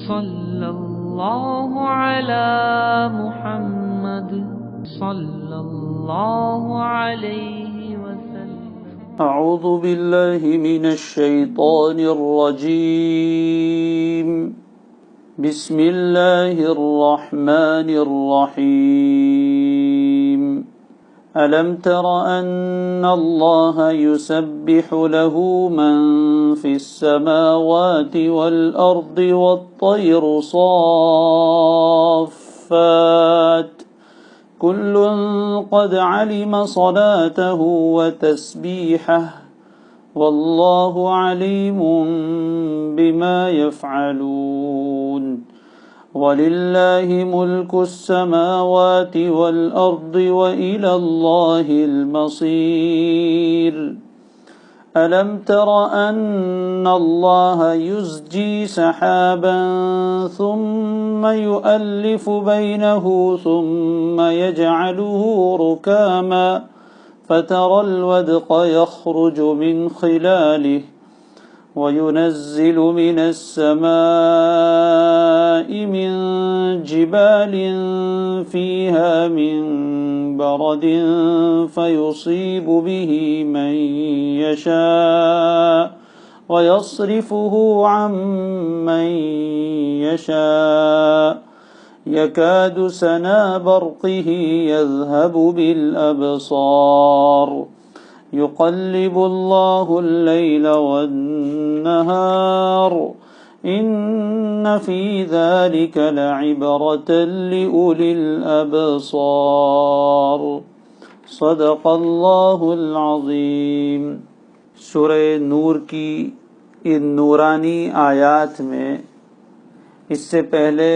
صلی اللہ علی محمد صلی اللہ علیہ وسلم۔ اعوذ باللہ من الشیطان الرجیم، بسم اللہ الرحمن الرحیم۔ ألم تر أن الله يسبح له من في السماوات والأرض والطير صافات كل قد علم صلاته وتسبيحه والله عليم بما يفعلون وَلِلَّهِ مُلْكُ السَّمَاوَاتِ وَالْأَرْضِ وَإِلَى اللَّهِ الْمَصِيرُ أَلَمْ تَرَ أَنَّ اللَّهَ يُزْجِي سَحَابًا ثُمَّ يُؤَلِّفُ بَيْنَهُ ثُمَّ يَجْعَلُهُ رُكَامًا فَتَرَى الْوَدْقَ يَخْرُجُ مِنْ خِلَالِهِ وَيُنَزِّلُ مِنَ السَّمَاءِ مِن جِبَالٍ فِيهَا مِن بَرَدٍ فَيُصِيبُ بِهِ مَن يَشَاءُ وَيَصْرِفُهُ عَن مَّن يَشَاءُ يَكَادُ سَنَا بَرْقِهِ يَذْهَبُ بِالْأَبْصَارِ يقلب الله الليل والنهار إن في ذلك لعبرة لأولي الأبصار صدق الله العظیم۔ سورہ نور کی ان نورانی آیات میں اس سے پہلے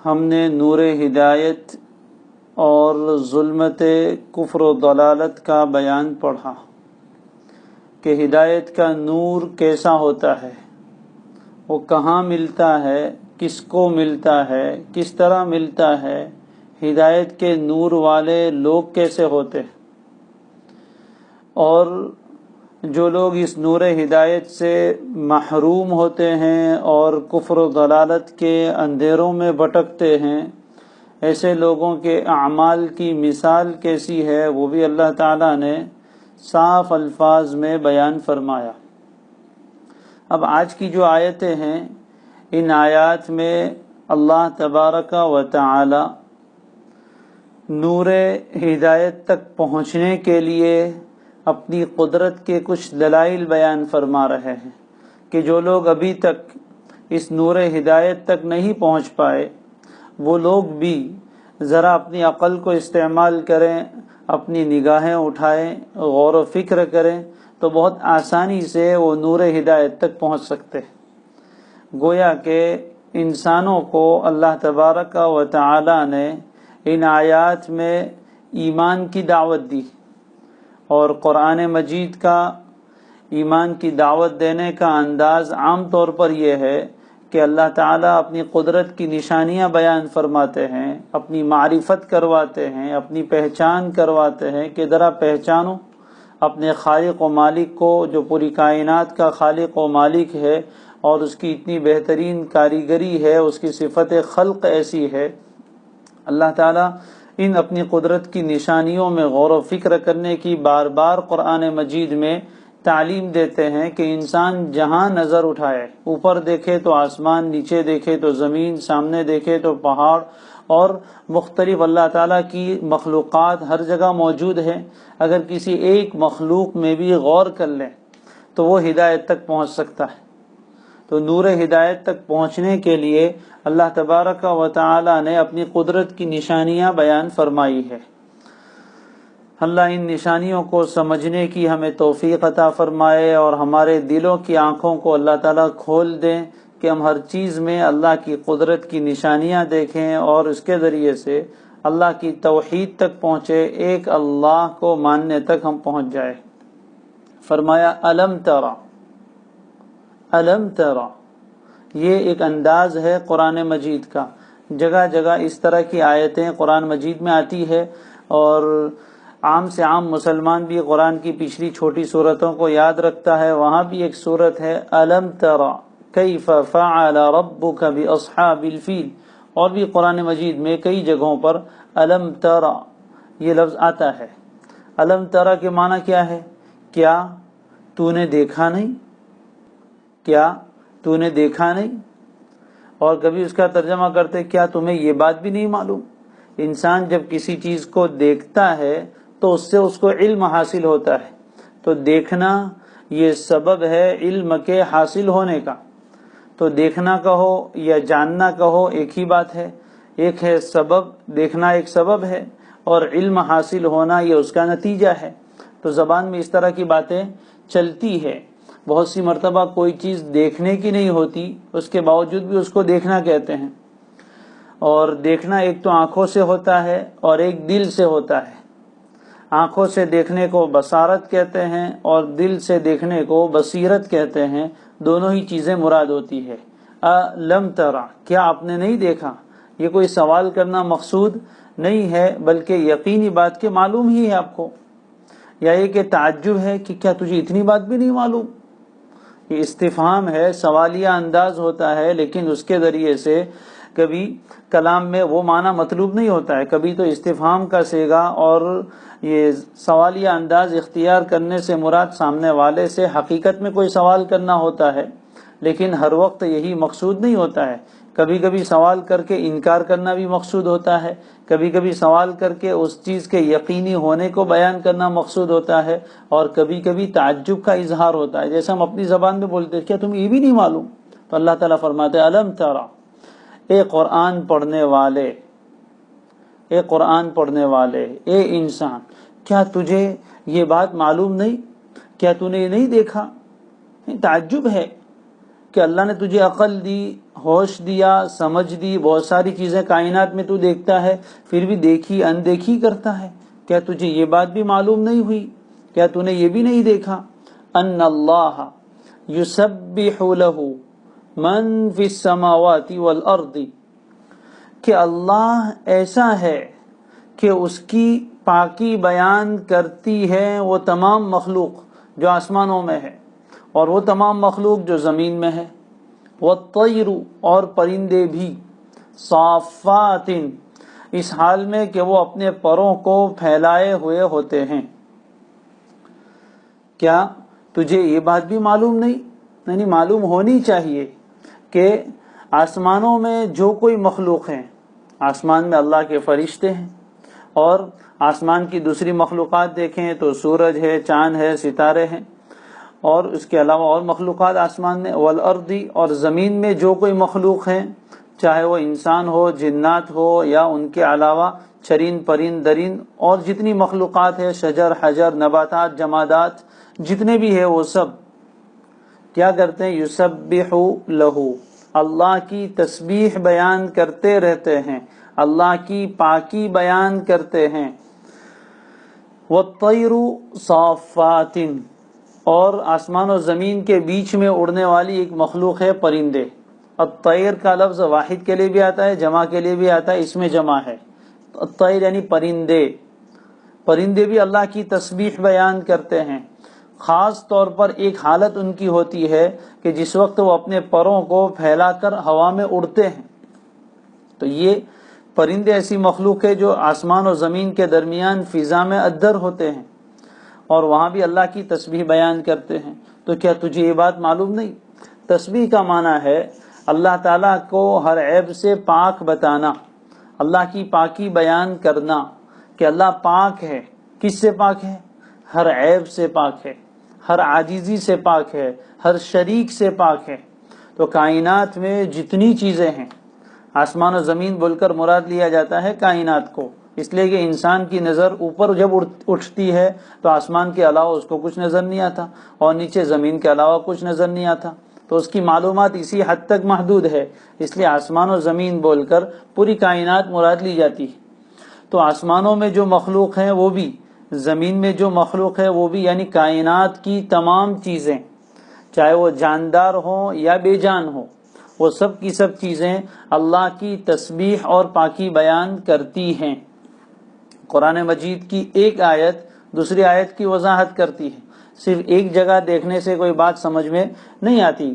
ہم نے نور ہدایت اور ظلمت کفر و ضلالت کا بیان پڑھا کہ ہدایت کا نور کیسا ہوتا ہے، وہ کہاں ملتا ہے، کس کو ملتا ہے، کس طرح ملتا ہے، ہدایت کے نور والے لوگ کیسے ہوتے ہیں، اور جو لوگ اس نور ہدایت سے محروم ہوتے ہیں اور کفر و ضلالت کے اندھیروں میں بھٹکتے ہیں، ایسے لوگوں کے اعمال کی مثال کیسی ہے، وہ بھی اللہ تعالیٰ نے صاف الفاظ میں بیان فرمایا۔ اب آج کی جو آیتیں ہیں، ان آیات میں اللہ تبارک و تعالی نور ہدایت تک پہنچنے کے لیے اپنی قدرت کے کچھ دلائل بیان فرما رہے ہیں کہ جو لوگ ابھی تک اس نور ہدایت تک نہیں پہنچ پائے، وہ لوگ بھی ذرا اپنی عقل کو استعمال کریں، اپنی نگاہیں اٹھائیں، غور و فکر کریں تو بہت آسانی سے وہ نور ہدایت تک پہنچ سکتے ہیں۔ گویا کہ انسانوں کو اللہ تبارک و تعالی نے ان آیات میں ایمان کی دعوت دی، اور قرآن مجید کا ایمان کی دعوت دینے کا انداز عام طور پر یہ ہے کہ اللہ تعالیٰ اپنی قدرت کی نشانیاں بیان فرماتے ہیں، اپنی معرفت کرواتے ہیں، اپنی پہچان کرواتے ہیں کہ ذرا پہچانو اپنے خالق و مالک کو، جو پوری کائنات کا خالق و مالک ہے اور اس کی اتنی بہترین کاریگری ہے، اس کی صفت خلق ایسی ہے۔ اللہ تعالیٰ ان اپنی قدرت کی نشانیوں میں غور و فکر کرنے کی بار بار قرآن مجید میں تعلیم دیتے ہیں کہ انسان جہاں نظر اٹھائے، اوپر دیکھے تو آسمان، نیچے دیکھے تو زمین، سامنے دیکھے تو پہاڑ، اور مختلف اللہ تعالیٰ کی مخلوقات ہر جگہ موجود ہے، اگر کسی ایک مخلوق میں بھی غور کر لیں تو وہ ہدایت تک پہنچ سکتا ہے۔ تو نور ہدایت تک پہنچنے کے لیے اللہ تبارک و تعالیٰ نے اپنی قدرت کی نشانیاں بیان فرمائی ہے۔ اللہ ان نشانیوں کو سمجھنے کی ہمیں توفیق عطا فرمائے، اور ہمارے دلوں کی آنکھوں کو اللہ تعالیٰ کھول دیں کہ ہم ہر چیز میں اللہ کی قدرت کی نشانیاں دیکھیں اور اس کے ذریعے سے اللہ کی توحید تک پہنچے، ایک اللہ کو ماننے تک ہم پہنچ جائے۔ فرمایا الم ترا، الم ترا، یہ ایک انداز ہے قرآن مجید کا، جگہ جگہ اس طرح کی آیتیں قرآن مجید میں آتی ہے، اور عام سے عام مسلمان بھی قرآن کی پچھلی چھوٹی صورتوں کو یاد رکھتا ہے۔ وہاں بھی ایک صورت ہے الم ترا، کیف فعل ربک باصحاب الفیل، اور بھی قرآن مجید میں کئی جگہوں پر الم ترى یہ لفظ آتا ہے۔ الم ترى کے معنی کیا ہے؟ کیا تو نے دیکھا نہیں؟ کیا تو نے دیکھا نہیں؟ اور کبھی اس کا ترجمہ کرتے کیا تمہیں یہ بات بھی نہیں معلوم؟ انسان جب کسی چیز کو دیکھتا ہے تو اس سے اس کو علم حاصل ہوتا ہے، تو دیکھنا یہ سبب ہے علم کے حاصل ہونے کا۔ تو دیکھنا کہو یا جاننا کہو ایک ہی بات ہے، ایک ہے سبب، دیکھنا ایک سبب ہے اور علم حاصل ہونا یہ اس کا نتیجہ ہے۔ تو زبان میں اس طرح کی باتیں چلتی ہے، بہت سی مرتبہ کوئی چیز دیکھنے کی نہیں ہوتی، اس کے باوجود بھی اس کو دیکھنا کہتے ہیں۔ اور دیکھنا ایک تو آنکھوں سے ہوتا ہے اور ایک دل سے ہوتا ہے۔ آنکھوں سے دیکھنے کو بصارت کہتے ہیں اور دل سے دیکھنے کو بصیرت کہتے ہیں، دونوں ہی چیزیں مراد ہوتی ہے۔ الم ترى کیا آپ نے نہیں دیکھا؟ یہ کوئی سوال کرنا مقصود نہیں ہے، بلکہ یقینی بات کہ معلوم ہی ہے آپ کو، یا یہ کہ تعجب ہے کہ کیا تجھے اتنی بات بھی نہیں معلوم؟ یہ استفہام ہے، سوالیہ انداز ہوتا ہے، لیکن اس کے ذریعے سے کبھی کلام میں وہ معنی مطلوب نہیں ہوتا ہے۔ کبھی تو استفہام کا صیغہ اور یہ سوالیہ انداز اختیار کرنے سے مراد سامنے والے سے حقیقت میں کوئی سوال کرنا ہوتا ہے، لیکن ہر وقت یہی مقصود نہیں ہوتا ہے۔ کبھی کبھی سوال کر کے انکار کرنا بھی مقصود ہوتا ہے، کبھی کبھی سوال کر کے اس چیز کے یقینی ہونے کو بیان کرنا مقصود ہوتا ہے، اور کبھی کبھی تعجب کا اظہار ہوتا ہے، جیسے ہم اپنی زبان میں بولتے ہیں کیا تمہیں یہ بھی نہیں معلوم؟ تو اللہ تعالیٰ فرماتے ہیں الم ترى، اے قرآن پڑھنے والے، اے قرآن پڑھنے والے، اے انسان، کیا تجھے یہ بات معلوم نہیں؟ کیا تو نے یہ نہیں دیکھا؟ تعجب ہے کہ اللہ نے تجھے عقل دی، ہوش دیا، سمجھ دی، بہت ساری چیزیں کائنات میں تو دیکھتا ہے، پھر بھی دیکھی اندیکھی کرتا ہے۔ کیا تجھے یہ بات بھی معلوم نہیں ہوئی؟ کیا تو نے یہ بھی نہیں دیکھا؟ ان اللہ یسبح لہ من فی السماوات والارض، کہ اللہ ایسا ہے کہ اس کی پاکی بیان کرتی ہے وہ تمام مخلوق جو آسمانوں میں ہے اور وہ تمام مخلوق جو زمین میں ہے، والطیر، اور پرندے بھی، صافات، اس حال میں کہ وہ اپنے پروں کو پھیلائے ہوئے ہوتے ہیں۔ کیا تجھے یہ بات بھی معلوم نہیں؟ یعنی معلوم ہونی چاہیے کہ آسمانوں میں جو کوئی مخلوق ہیں، آسمان میں اللہ کے فرشتے ہیں، اور آسمان کی دوسری مخلوقات دیکھیں تو سورج ہے، چاند ہے، ستارے ہیں، اور اس کے علاوہ اور مخلوقات آسمان میں، والارض، اور زمین میں جو کوئی مخلوق ہیں، چاہے وہ انسان ہو، جنات ہو، یا ان کے علاوہ چرین پرند درند اور جتنی مخلوقات ہے، شجر حجر نباتات جمادات جتنے بھی ہیں، وہ سب کیا کرتے ہیں؟ یسبح لہ، اللہ کی تسبیح بیان کرتے رہتے ہیں، اللہ کی پاکی بیان کرتے ہیں۔ والطیر صافات، اور آسمان و زمین کے بیچ میں اڑنے والی ایک مخلوق ہے پرندے۔ الطیر کا لفظ واحد کے لیے بھی آتا ہے، جمع کے لیے بھی آتا ہے، اس میں جمع ہے۔ الطیر یعنی پرندے، پرندے بھی اللہ کی تسبیح بیان کرتے ہیں۔ خاص طور پر ایک حالت ان کی ہوتی ہے کہ جس وقت وہ اپنے پروں کو پھیلا کر ہوا میں اڑتے ہیں۔ تو یہ پرندے ایسی مخلوق ہے جو آسمان و زمین کے درمیان فضا میں ادھر ہوتے ہیں، اور وہاں بھی اللہ کی تسبیح بیان کرتے ہیں۔ تو کیا تجھے یہ بات معلوم نہیں؟ تسبیح کا معنی ہے اللہ تعالیٰ کو ہر عیب سے پاک بتانا، اللہ کی پاکی بیان کرنا کہ اللہ پاک ہے۔ کس سے پاک ہے؟ ہر عیب سے پاک ہے، ہر عاجزی سے پاک ہے، ہر شریک سے پاک ہے۔ تو کائنات میں جتنی چیزیں ہیں، آسمان و زمین بول کر مراد لیا جاتا ہے کائنات کو، اس لیے کہ انسان کی نظر اوپر جب اٹھتی ہے تو آسمان کے علاوہ اس کو کچھ نظر نہیں آتا، اور نیچے زمین کے علاوہ کچھ نظر نہیں آتا، تو اس کی معلومات اسی حد تک محدود ہے، اس لیے آسمان و زمین بول کر پوری کائنات مراد لی جاتی ہے۔ تو آسمانوں میں جو مخلوق ہیں وہ بھی، زمین میں جو مخلوق ہے وہ بھی، یعنی کائنات کی تمام چیزیں، چاہے وہ جاندار ہوں یا بے جان ہوں، وہ سب کی سب چیزیں اللہ کی تسبیح اور پاکی بیان کرتی ہیں۔ قرآن مجید کی ایک آیت دوسری آیت کی وضاحت کرتی ہے، صرف ایک جگہ دیکھنے سے کوئی بات سمجھ میں نہیں آتی۔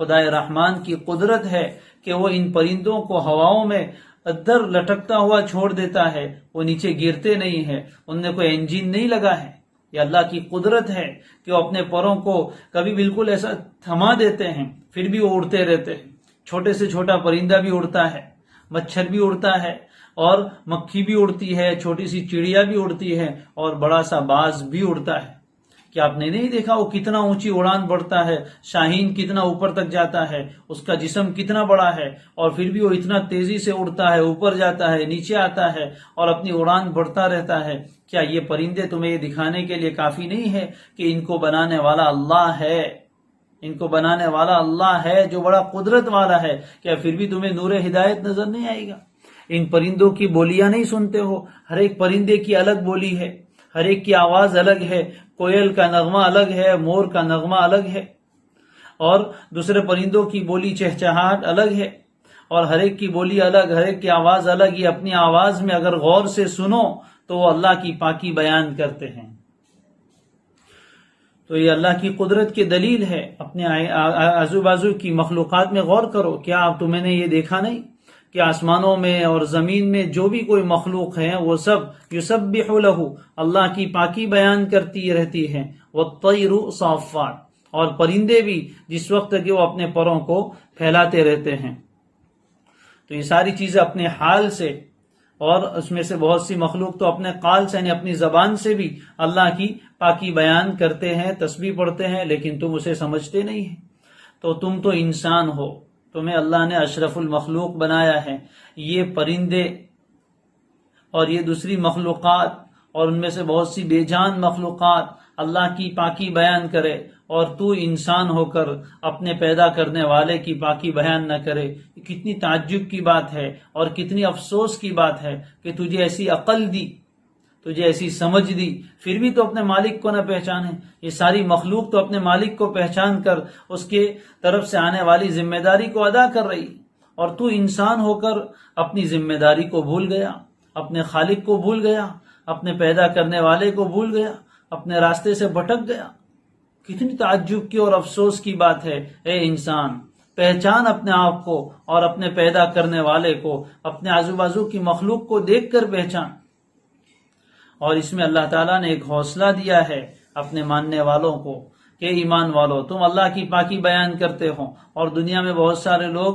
خدائے رحمان کی قدرت ہے کہ وہ ان پرندوں کو ہواؤں میں ادھر لٹکتا ہوا چھوڑ دیتا ہے، وہ نیچے گرتے نہیں ہیں، ان نے کوئی انجن نہیں لگا ہے۔ یہ اللہ کی قدرت ہے کہ وہ اپنے پروں کو کبھی بالکل ایسا تھما دیتے ہیں، پھر بھی وہ اڑتے رہتے ہیں۔ چھوٹے سے چھوٹا پرندہ بھی اڑتا ہے، مچھر بھی اڑتا ہے، اور مکھی بھی اڑتی ہے، چھوٹی سی چڑیا بھی اڑتی ہے، اور بڑا سا باز بھی اڑتا ہے۔ کیا آپ نے نہیں دیکھا وہ کتنا اونچی اڑان بڑھتا ہے؟ شاہین کتنا اوپر تک جاتا ہے، اس کا جسم کتنا بڑا ہے، اور پھر بھی وہ اتنا تیزی سے اڑتا ہے، اوپر جاتا ہے، نیچے آتا ہے، اور اپنی اڑان بڑھتا رہتا ہے۔ کیا یہ پرندے تمہیں یہ دکھانے کے لیے کافی نہیں ہے کہ ان کو بنانے والا اللہ ہے؟ ان کو بنانے والا اللہ ہے جو بڑا قدرت والا ہے۔ کیا پھر بھی تمہیں نور ہدایت نظر نہیں آئے گا؟ ان پرندوں کی بولیاں نہیں سنتے ہو؟ ہر ایک پرندے کی الگ بولی ہے، ہر ایک کی آواز الگ ہے۔ کوئل کا نغمہ الگ ہے، مور کا نغمہ الگ ہے، اور دوسرے پرندوں کی بولی چہچہاہٹ الگ ہے، اور ہر ایک کی بولی الگ، ہر ایک کی آواز الگ۔ یہ اپنی آواز میں اگر غور سے سنو تو وہ اللہ کی پاکی بیان کرتے ہیں۔ تو یہ اللہ کی قدرت کی دلیل ہے۔ اپنے آزو بازو کی مخلوقات میں غور کرو۔ کیا اب تمہیں نے یہ دیکھا نہیں کہ آسمانوں میں اور زمین میں جو بھی کوئی مخلوق ہے وہ سب یسبح لہ، اللہ کی پاکی بیان کرتی رہتی ہے۔ والطیر صافات، اور پرندے بھی جس وقت کہ وہ اپنے پروں کو پھیلاتے رہتے ہیں۔ تو یہ ساری چیزیں اپنے حال سے، اور اس میں سے بہت سی مخلوق تو اپنے قال سے یعنی اپنی زبان سے بھی اللہ کی پاکی بیان کرتے ہیں، تسبیح پڑھتے ہیں، لیکن تم اسے سمجھتے نہیں ہیں۔ تو تم تو انسان ہو، تمہیں اللہ نے اشرف المخلوق بنایا ہے۔ یہ پرندے اور یہ دوسری مخلوقات اور ان میں سے بہت سی بے جان مخلوقات اللہ کی پاکی بیان کرے، اور تو انسان ہو کر اپنے پیدا کرنے والے کی پاکی بیان نہ کرے۔ یہ کتنی تعجب کی بات ہے اور کتنی افسوس کی بات ہے کہ تجھے ایسی عقل دی، تجھے ایسی سمجھ دی، پھر بھی تو اپنے مالک کو نہ پہچانے۔ یہ ساری مخلوق تو اپنے مالک کو پہچان کر اس کے طرف سے آنے والی ذمہ داری کو ادا کر رہی، اور تو انسان ہو کر اپنی ذمہ داری کو بھول گیا، اپنے خالق کو بھول گیا، اپنے پیدا کرنے والے کو بھول گیا، اپنے راستے سے بھٹک گیا۔ کتنی تعجب کی اور افسوس کی بات ہے۔ اے انسان، پہچان اپنے آپ کو اور اپنے پیدا کرنے والے کو، اپنے آزو بازو کی مخلوق کو دیکھ کر پہچان۔ اور اس میں اللہ تعالیٰ نے ایک حوصلہ دیا ہے اپنے ماننے والوں کو کہ ایمان والو، تم اللہ کی پاکی بیان کرتے ہو، اور دنیا میں بہت سارے لوگ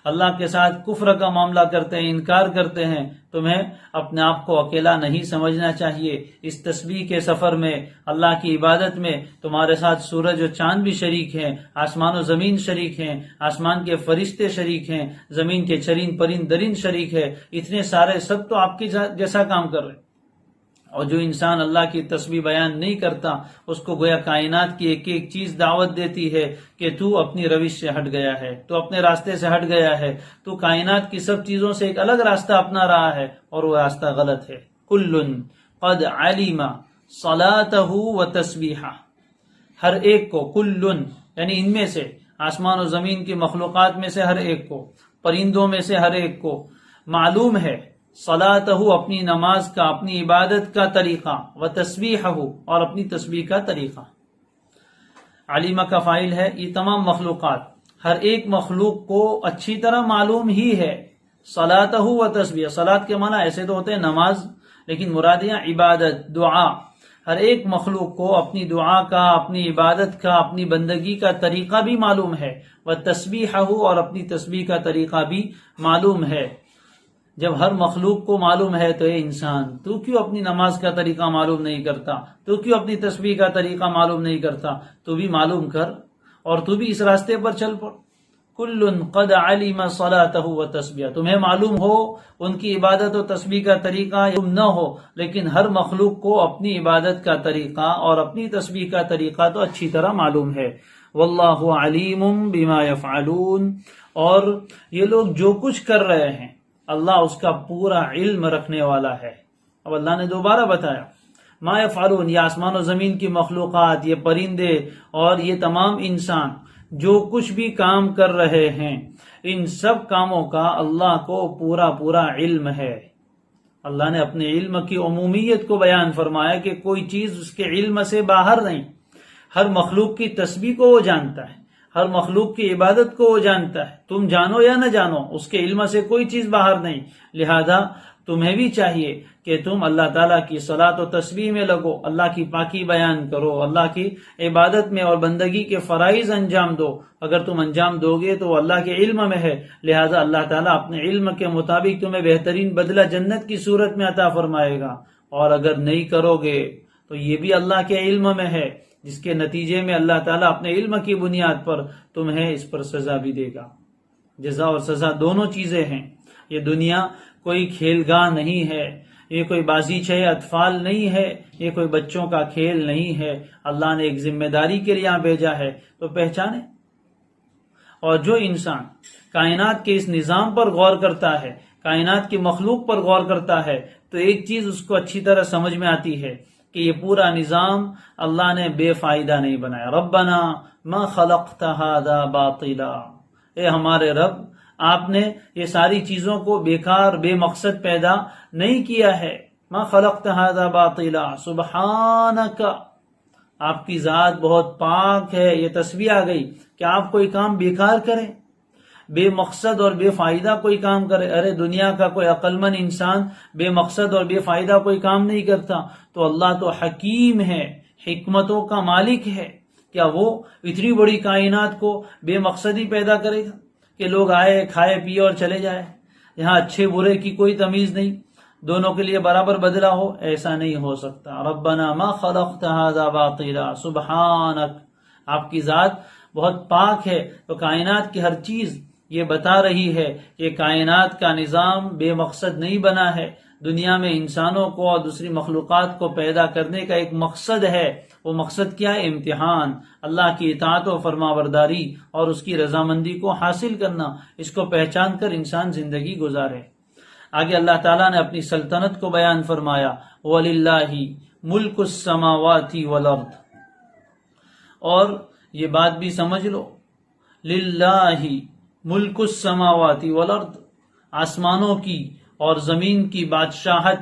اللہ کے ساتھ کفر کا معاملہ کرتے ہیں، انکار کرتے ہیں۔ تمہیں اپنے آپ کو اکیلا نہیں سمجھنا چاہیے۔ اس تسبیح کے سفر میں، اللہ کی عبادت میں تمہارے ساتھ سورج و چاند بھی شریک ہیں، آسمان و زمین شریک ہیں، آسمان کے فرشتے شریک ہیں، زمین کے چرند پرند درند شریک ہے۔ اتنے سارے سب تو آپ کے جیسا کام کر رہے ہیں۔ اور جو انسان اللہ کی تسبیح بیان نہیں کرتا، اس کو گویا کائنات کی ایک ایک چیز دعوت دیتی ہے کہ تو اپنی روش سے ہٹ گیا ہے، تو اپنے راستے سے ہٹ گیا ہے، تو کائنات کی سب چیزوں سے ایک الگ راستہ اپنا رہا ہے، اور وہ راستہ غلط ہے۔ کل قد علم صلاتہ و تسبیحہ، ہر ایک کو، کل یعنی ان میں سے، آسمان و زمین کی مخلوقات میں سے ہر ایک کو، پرندوں میں سے ہر ایک کو معلوم ہے صلاتہ، اپنی نماز کا، اپنی عبادت کا طریقہ، و تسبیحہ، اور اپنی تسبیح کا طریقہ۔ علیمہ کا فاعل ہے، یہ تمام مخلوقات، ہر ایک مخلوق کو اچھی طرح معلوم ہی ہے صلاتہ و تسبیح۔ صلات کے معنی ایسے تو ہوتے ہیں نماز، لیکن مراد یہاں عبادت، دعا۔ ہر ایک مخلوق کو اپنی دعا کا، اپنی عبادت کا، اپنی بندگی کا طریقہ بھی معلوم ہے، و تسبیحہ، اور اپنی تسبیح کا طریقہ بھی معلوم ہے۔ جب ہر مخلوق کو معلوم ہے تو اے انسان، تو کیوں اپنی نماز کا طریقہ معلوم نہیں کرتا؟ تو کیوں اپنی تسبیح کا طریقہ معلوم نہیں کرتا؟ تو بھی معلوم کر، اور تو بھی اس راستے پر چل پڑ۔ کل قد علم صلاتہ و تسبیح، تمہیں معلوم ہو ان کی عبادت و تسبیح کا طریقہ، تم نہ ہو، لیکن ہر مخلوق کو اپنی عبادت کا طریقہ اور اپنی تسبیح کا طریقہ تو اچھی طرح معلوم ہے۔ واللہ علیم بما یفعلون، اور یہ لوگ جو کچھ کر رہے ہیں اللہ اس کا پورا علم رکھنے والا ہے۔ اب اللہ نے دوبارہ بتایا، ما یفعلون، یہ آسمان و زمین کی مخلوقات، یہ پرندے اور یہ تمام انسان جو کچھ بھی کام کر رہے ہیں، ان سب کاموں کا اللہ کو پورا پورا علم ہے۔ اللہ نے اپنے علم کی عمومیت کو بیان فرمایا کہ کوئی چیز اس کے علم سے باہر نہیں۔ ہر مخلوق کی تسبیح کو وہ جانتا ہے، ہر مخلوق کی عبادت کو وہ جانتا ہے، تم جانو یا نہ جانو، اس کے علم سے کوئی چیز باہر نہیں، لہذا تمہیں بھی چاہیے کہ تم اللہ تعالیٰ کی صلاۃ و تسبیح میں لگو، اللہ کی پاکی بیان کرو، اللہ کی عبادت میں اور بندگی کے فرائض انجام دو۔ اگر تم انجام دو گے تو وہ اللہ کے علم میں ہے، لہذا اللہ تعالیٰ اپنے علم کے مطابق تمہیں بہترین بدلہ جنت کی صورت میں عطا فرمائے گا، اور اگر نہیں کرو گے تو یہ بھی اللہ کے علم میں ہے، جس کے نتیجے میں اللہ تعالیٰ اپنے علم کی بنیاد پر تمہیں اس پر سزا بھی دے گا۔ جزا اور سزا دونوں چیزیں ہیں۔ یہ دنیا کوئی کھیل گاہ نہیں ہے، یہ کوئی بازیچہ اطفال نہیں ہے، یہ کوئی بچوں کا کھیل نہیں ہے۔ اللہ نے ایک ذمہ داری کے لیے یہاں بھیجا ہے تو پہچانے۔ اور جو انسان کائنات کے اس نظام پر غور کرتا ہے، کائنات کی مخلوق پر غور کرتا ہے، تو ایک چیز اس کو اچھی طرح سمجھ میں آتی ہے کہ یہ پورا نظام اللہ نے بے فائدہ نہیں بنایا۔ ربنا ما خلقت هذا باطلا، اے ہمارے رب، آپ نے یہ ساری چیزوں کو بیکار بے مقصد پیدا نہیں کیا ہے۔ ما خلقت هذا باطلا سبحانک، آپ کی ذات بہت پاک ہے۔ یہ تسبیح آ گئی کہ آپ کوئی کام بیکار کریں، بے مقصد اور بے فائدہ کوئی کام کرے۔ ارے دنیا کا کوئی عقل مند انسان بے مقصد اور بے فائدہ کوئی کام نہیں کرتا، تو اللہ تو حکیم ہے، حکمتوں کا مالک ہے، کیا وہ اتنی بڑی کائنات کو بے مقصد ہی پیدا کرے گا کہ لوگ آئے کھائے پیے اور چلے جائے، یہاں اچھے برے کی کوئی تمیز نہیں، دونوں کے لیے برابر بدلہ ہو؟ ایسا نہیں ہو سکتا۔ ربنا ما خلقت هذا باطلا سبحانک، آپ کی ذات بہت پاک ہے۔ تو کائنات کی ہر چیز یہ بتا رہی ہے کہ کائنات کا نظام بے مقصد نہیں بنا ہے۔ دنیا میں انسانوں کو اور دوسری مخلوقات کو پیدا کرنے کا ایک مقصد ہے، وہ مقصد کیا ہے؟ امتحان، اللہ کی اطاعت و فرمانبرداری اور اس کی رضامندی کو حاصل کرنا۔ اس کو پہچان کر انسان زندگی گزارے۔ آگے اللہ تعالیٰ نے اپنی سلطنت کو بیان فرمایا، وَلِلَّهِ مُلْكُ السَّمَاوَاتِ وَالْأَرْضِ، اور یہ بات بھی سمجھ لو، للہ ملک السماوات والارض، آسمانوں کی اور زمین کی بادشاہت،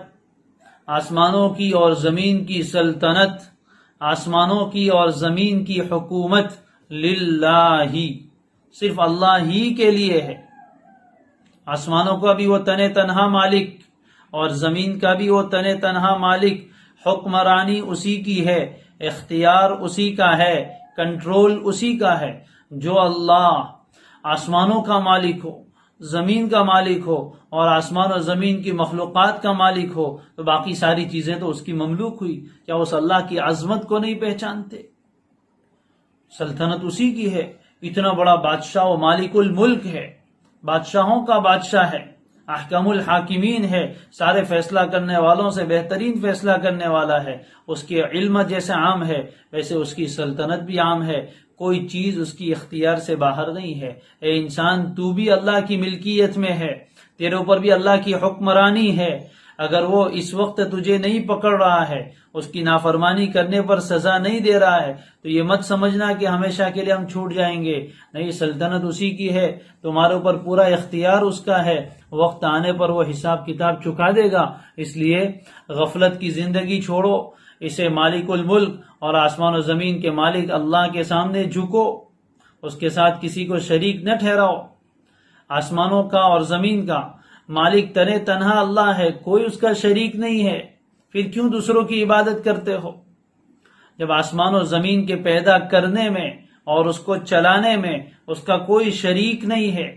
آسمانوں کی اور زمین کی سلطنت، آسمانوں کی اور زمین کی حکومت للہ، صرف اللہ ہی کے لیے ہے۔ آسمانوں کا بھی وہ تن تنہا مالک اور زمین کا بھی وہ تن تنہا مالک، حکمرانی اسی کی ہے، اختیار اسی کا ہے، کنٹرول اسی کا ہے۔ جو اللہ آسمانوں کا مالک ہو، زمین کا مالک ہو اور آسمان اور زمین کی مخلوقات کا مالک ہو، تو باقی ساری چیزیں تو اس کی مملوک ہوئی۔ کیا اس اللہ کی عظمت کو نہیں پہچانتے؟ سلطنت اسی کی ہے، اتنا بڑا بادشاہ و مالک الملک ہے، بادشاہوں کا بادشاہ ہے، احکم الحاکمین ہے، سارے فیصلہ کرنے والوں سے بہترین فیصلہ کرنے والا ہے۔ اس کے علم جیسے عام ہے ویسے اس کی سلطنت بھی عام ہے، کوئی چیز اس کی اختیار سے باہر نہیں ہے۔ اے انسان، تو بھی اللہ کی ملکیت میں ہے، تیرے اوپر بھی اللہ کی حکمرانی ہے۔ اگر وہ اس وقت تجھے نہیں پکڑ رہا ہے، اس کی نافرمانی کرنے پر سزا نہیں دے رہا ہے، تو یہ مت سمجھنا کہ ہمیشہ کے لیے ہم چھوٹ جائیں گے۔ نہیں، سلطنت اسی کی ہے، تمہارے اوپر پورا اختیار اس کا ہے، وقت آنے پر وہ حساب کتاب چکا دے گا۔ اس لیے غفلت کی زندگی چھوڑو، اسے مالک الملک اور آسمان و زمین کے مالک اللہ کے سامنے جھکو، اس کے ساتھ کسی کو شریک نہ ٹھہراؤ۔ آسمانوں کا اور زمین کا مالک تنے تنہا اللہ ہے، کوئی اس کا شریک نہیں ہے، پھر کیوں دوسروں کی عبادت کرتے ہو؟ جب آسمان و زمین کے پیدا کرنے میں اور اس کو چلانے میں اس کا کوئی شریک نہیں ہے،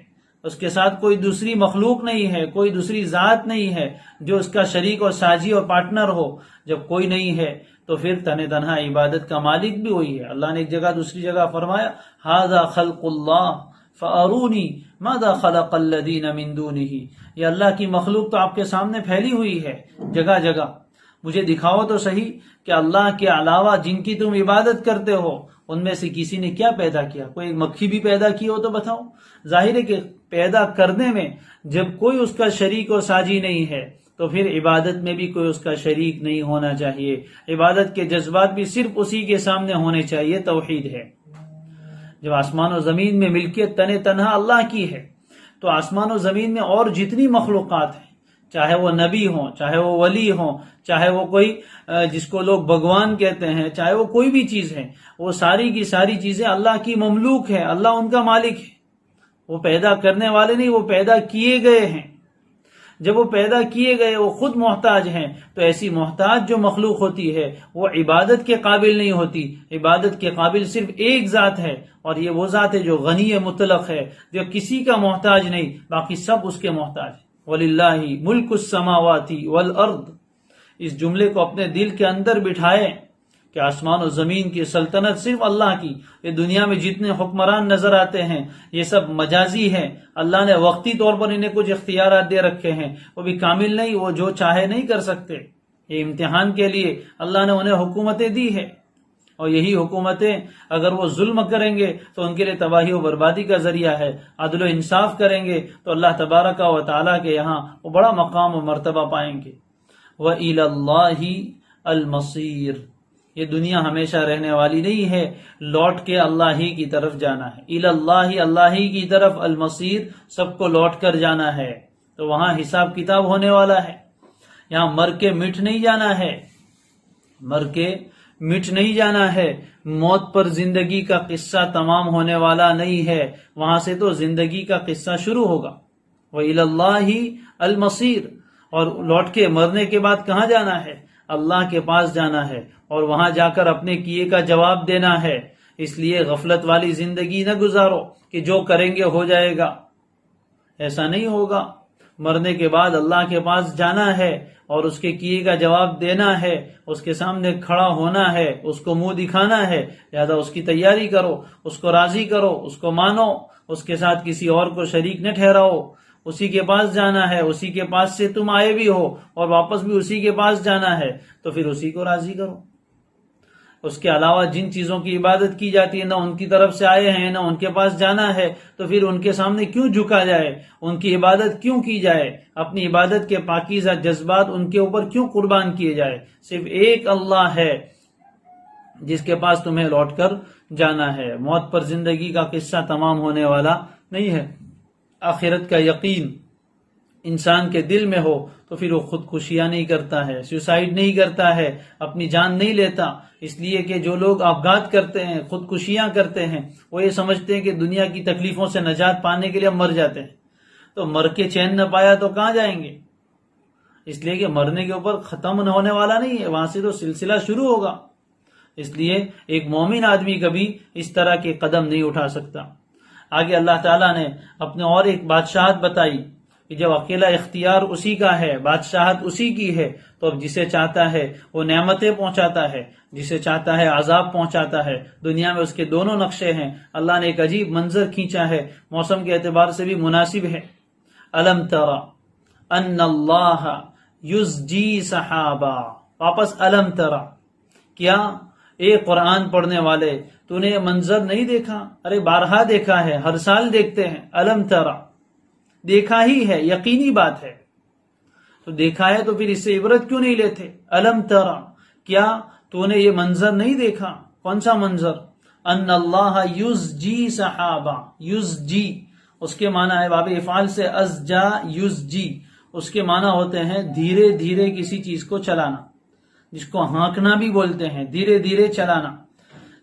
اس کے ساتھ کوئی دوسری مخلوق نہیں ہے، کوئی دوسری ذات نہیں ہے جو اس کا شریک اور ساجی اور پارٹنر ہو، جب کوئی نہیں ہے تو پھر تن تنہا عبادت کا مالک بھی وہی ہے۔ اللہ نے ایک جگہ دوسری جگہ فرمایا، ھذا خلق اللہ فارونی ماذا خلق الذین من دونہ، یہ اللہ کی مخلوق تو آپ کے سامنے پھیلی ہوئی ہے جگہ جگہ، مجھے دکھاؤ تو صحیح کہ اللہ کے علاوہ جن کی تم عبادت کرتے ہو ان میں سے کسی نے کیا پیدا کیا؟ کوئی ایک مکھی بھی پیدا کی ہو تو بتاؤ۔ ظاہر ہے کہ پیدا کرنے میں جب کوئی اس کا شریک و ساجی نہیں ہے تو پھر عبادت میں بھی کوئی اس کا شریک نہیں ہونا چاہیے، عبادت کے جذبات بھی صرف اسی کے سامنے ہونے چاہیے۔ توحید ہے۔ جب آسمان و زمین میں ملکیت تن تنہا اللہ کی ہے تو آسمان و زمین میں اور جتنی مخلوقات ہیں چاہے وہ نبی ہوں، چاہے وہ ولی ہوں، چاہے وہ کوئی جس کو لوگ بھگوان کہتے ہیں، چاہے وہ کوئی بھی چیز ہے، وہ ساری کی ساری چیزیں اللہ کی مملوک ہے، اللہ ان کا مالک ہے. وہ پیدا کرنے والے نہیں، وہ پیدا کیے گئے ہیں. جب وہ پیدا کیے گئے وہ خود محتاج ہیں، تو ایسی محتاج جو مخلوق ہوتی ہے وہ عبادت کے قابل نہیں ہوتی. عبادت کے قابل صرف ایک ذات ہے، اور یہ وہ ذات ہے جو غنی مطلق ہے، جو کسی کا محتاج نہیں، باقی سب اس کے محتاج. وَلِلَّهِ مُلْكُ السَّمَاوَاتِ وَالْأَرْضِ. اس جملے کو اپنے دل کے اندر بٹھائے کہ آسمان و زمین کی سلطنت صرف اللہ کی. یہ دنیا میں جتنے حکمران نظر آتے ہیں یہ سب مجازی ہیں. اللہ نے وقتی طور پر انہیں کچھ اختیارات دے رکھے ہیں، وہ بھی کامل نہیں، وہ جو چاہے نہیں کر سکتے. یہ امتحان کے لیے اللہ نے انہیں حکومتیں دی ہے، اور یہی حکومتیں اگر وہ ظلم کریں گے تو ان کے لیے تباہی و بربادی کا ذریعہ ہے. عدل و انصاف کریں گے تو اللہ تبارک و تعالیٰ کے یہاں وہ بڑا مقام و مرتبہ پائیں گے. وَإِلَى اللَّهِ الْمَصِيرُ. یہ دنیا ہمیشہ رہنے والی نہیں ہے، لوٹ کے اللہ ہی کی طرف جانا ہے. اِلَى اللَّهِ، اللہ ہی کی طرف، المصیر، سب کو لوٹ کر جانا ہے. تو وہاں حساب کتاب ہونے والا ہے. یہاں مر کے مٹ نہیں جانا ہے، مر کے مٹ نہیں جانا ہے. موت پر زندگی کا قصہ تمام ہونے والا نہیں ہے، وہاں سے تو زندگی کا قصہ شروع ہوگا. وَإِلَى اللَّهِ الْمَصِيرُ. اور لوٹ کے مرنے کے بعد کہاں جانا ہے؟ اللہ کے پاس جانا ہے، اور وہاں جا کر اپنے کیے کا جواب دینا ہے. اس لیے غفلت والی زندگی نہ گزارو کہ جو کریں گے ہو جائے گا. ایسا نہیں ہوگا. مرنے کے بعد اللہ کے پاس جانا ہے اور اس کے کیے کا جواب دینا ہے، اس کے سامنے کھڑا ہونا ہے، اس کو منہ دکھانا ہے. لہذا اس کی تیاری کرو، اس کو راضی کرو، اس کو مانو، اس کے ساتھ کسی اور کو شریک نہ ٹھہراؤ. اسی کے پاس جانا ہے، اسی کے پاس سے تم آئے بھی ہو اور واپس بھی اسی کے پاس جانا ہے، تو پھر اسی کو راضی کرو. اس کے علاوہ جن چیزوں کی عبادت کی جاتی ہے نہ ان کی طرف سے آئے ہیں نہ ان کے پاس جانا ہے، تو پھر ان کے سامنے کیوں جھکا جائے، ان کی عبادت کیوں کی جائے، اپنی عبادت کے پاکیزہ جذبات ان کے اوپر کیوں قربان کیے جائے. صرف ایک اللہ ہے جس کے پاس تمہیں لوٹ کر جانا ہے. موت پر زندگی کا قصہ تمام ہونے والا نہیں ہے. آخرت کا یقین انسان کے دل میں ہو تو پھر وہ خودکشیاں نہیں کرتا ہے، سوسائڈ نہیں کرتا ہے، اپنی جان نہیں لیتا. اس لیے کہ جو لوگ آغاز کرتے ہیں، خودکشیاں کرتے ہیں، وہ یہ سمجھتے ہیں کہ دنیا کی تکلیفوں سے نجات پانے کے لیے ہم مر جاتے ہیں. تو مر کے چین نہ پایا تو کہاں جائیں گے؟ اس لیے کہ مرنے کے اوپر ختم نہ ہونے والا نہیں ہے، وہاں سے تو سلسلہ شروع ہوگا. اس لیے ایک مومن آدمی کبھی اس طرح کے قدم نہیں اٹھا سکتا. آگے اللہ تعالیٰ نے اپنے اور ایک بادشاہت بتائی کہ جب اکیلا اختیار اسی کا ہے، بادشاہت اسی کی ہے، تو اب جسے چاہتا ہے وہ نعمتیں پہنچاتا ہے، جسے چاہتا ہے عذاب پہنچاتا ہے. دنیا میں اس کے دونوں نقشے ہیں. اللہ نے ایک عجیب منظر کھینچا ہے، موسم کے اعتبار سے بھی مناسب ہے. الم تر ان اللہ یزجی سحابا. واپس الم تر. کیا اے قرآن پڑھنے والے تو نے یہ منظر نہیں دیکھا؟ ارے بارہا دیکھا ہے، ہر سال دیکھتے ہیں. الم تر، دیکھا ہی ہے، یقینی بات ہے. تو دیکھا ہے تو پھر اس سے عبرت کیوں نہیں لیتے؟ الم تر، کیا تو نے یہ منظر نہیں دیکھا؟ کون سا منظر؟ ان اللہ یزجی سحابا. یزجی اس کے معنی ہے باب افعال سے ازجا یزجی. اس کے معنی ہوتے ہیں دھیرے دھیرے کسی چیز کو چلانا، جس کو ہانکنا بھی بولتے ہیں، دھیرے دھیرے چلانا.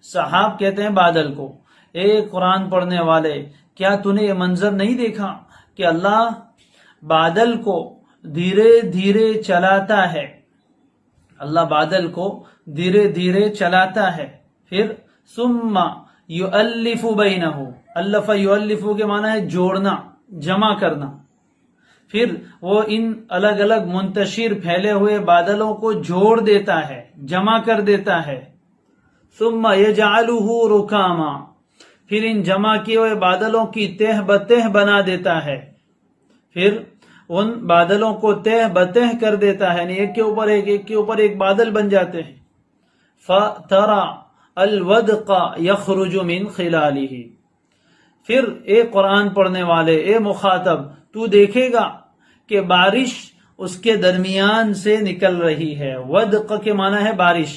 صحاب کہتے ہیں بادل کو. اے قرآن پڑھنے والے، کیا تو نے یہ منظر نہیں دیکھا کہ اللہ بادل کو دھیرے دھیرے چلاتا ہے؟ اللہ بادل کو دھیرے دھیرے چلاتا ہے. پھر ثم یؤلف بینہ. الف یؤلف کے معنی ہے جوڑنا، جمع کرنا. پھر وہ ان الگ الگ منتشر پھیلے ہوئے بادلوں کو جوڑ دیتا ہے، جمع کر دیتا ہے. ثم یجعلہ رکاما. پھر ان جمع کیے ہوئے بادلوں کی تہ بتہ بنا دیتا ہے. پھر ان بادلوں کو تہ بتہ کر دیتا ہے، یعنی ایک کے اوپر ایک، ایک کے اوپر ایک بادل بن جاتے ہیں. فَتَرَى الْوَدْقَ يَخْرُجُ مِنْ خِلَالِهِ. پھر اے قرآن پڑھنے والے، اے مخاطب، تو دیکھے گا کہ بارش اس کے درمیان سے نکل رہی ہے. ودق کے معنی ہے بارش.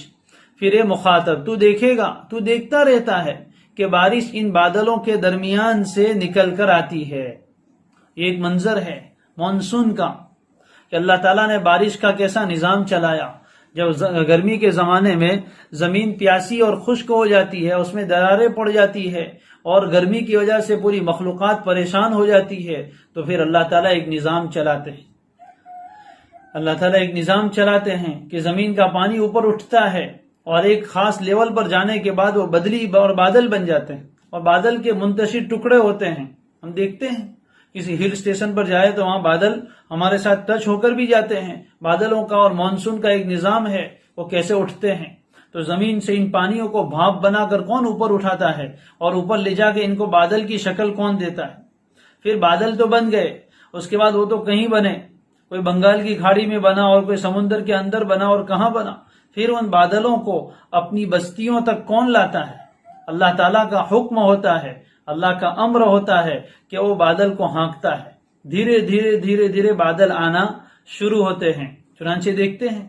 پھر اے مخاطب تو دیکھے گا، تو دیکھتا رہتا ہے کہ بارش ان بادلوں کے درمیان سے نکل کر آتی ہے. ایک منظر ہے مانسون کا. کہ اللہ تعالیٰ نے بارش کا کیسا نظام چلایا. جب گرمی کے زمانے میں زمین پیاسی اور خشک ہو جاتی ہے، اس میں دراریں پڑ جاتی ہے اور گرمی کی وجہ سے پوری مخلوقات پریشان ہو جاتی ہے، تو پھر اللہ تعالیٰ ایک نظام چلاتے ہیں. اللہ تعالیٰ ایک نظام چلاتے ہیں کہ زمین کا پانی اوپر اٹھتا ہے اور ایک خاص لیول پر جانے کے بعد وہ بدلی اور بادل بن جاتے ہیں، اور بادل کے منتشر ٹکڑے ہوتے ہیں. ہم دیکھتے ہیں کسی ہل اسٹیشن پر جائے تو وہاں بادل ہمارے ساتھ ٹچ ہو کر بھی جاتے ہیں. بادلوں کا اور مانسون کا ایک نظام ہے، وہ کیسے اٹھتے ہیں. تو زمین سے ان پانیوں کو بھاپ بنا کر کون اوپر اٹھاتا ہے اور اوپر لے جا کے ان کو بادل کی شکل کون دیتا ہے. پھر بادل تو بن گئے، اس کے بعد وہ تو کہیں بنے، کوئی بنگال کی کھاڑی میں بنا اور کوئی سمندر کے اندر بنا اور کہاں بنا. پھر ان بادلوں کو اپنی بستیوں تک کون لاتا ہے؟ اللہ تعالیٰ کا حکم ہوتا ہے، اللہ کا امر ہوتا ہے کہ وہ بادل کو ہانکتا ہے. دھیرے دھیرے دھیرے دھیرے بادل آنا شروع ہوتے ہیں. چنانچہ دیکھتے ہیں،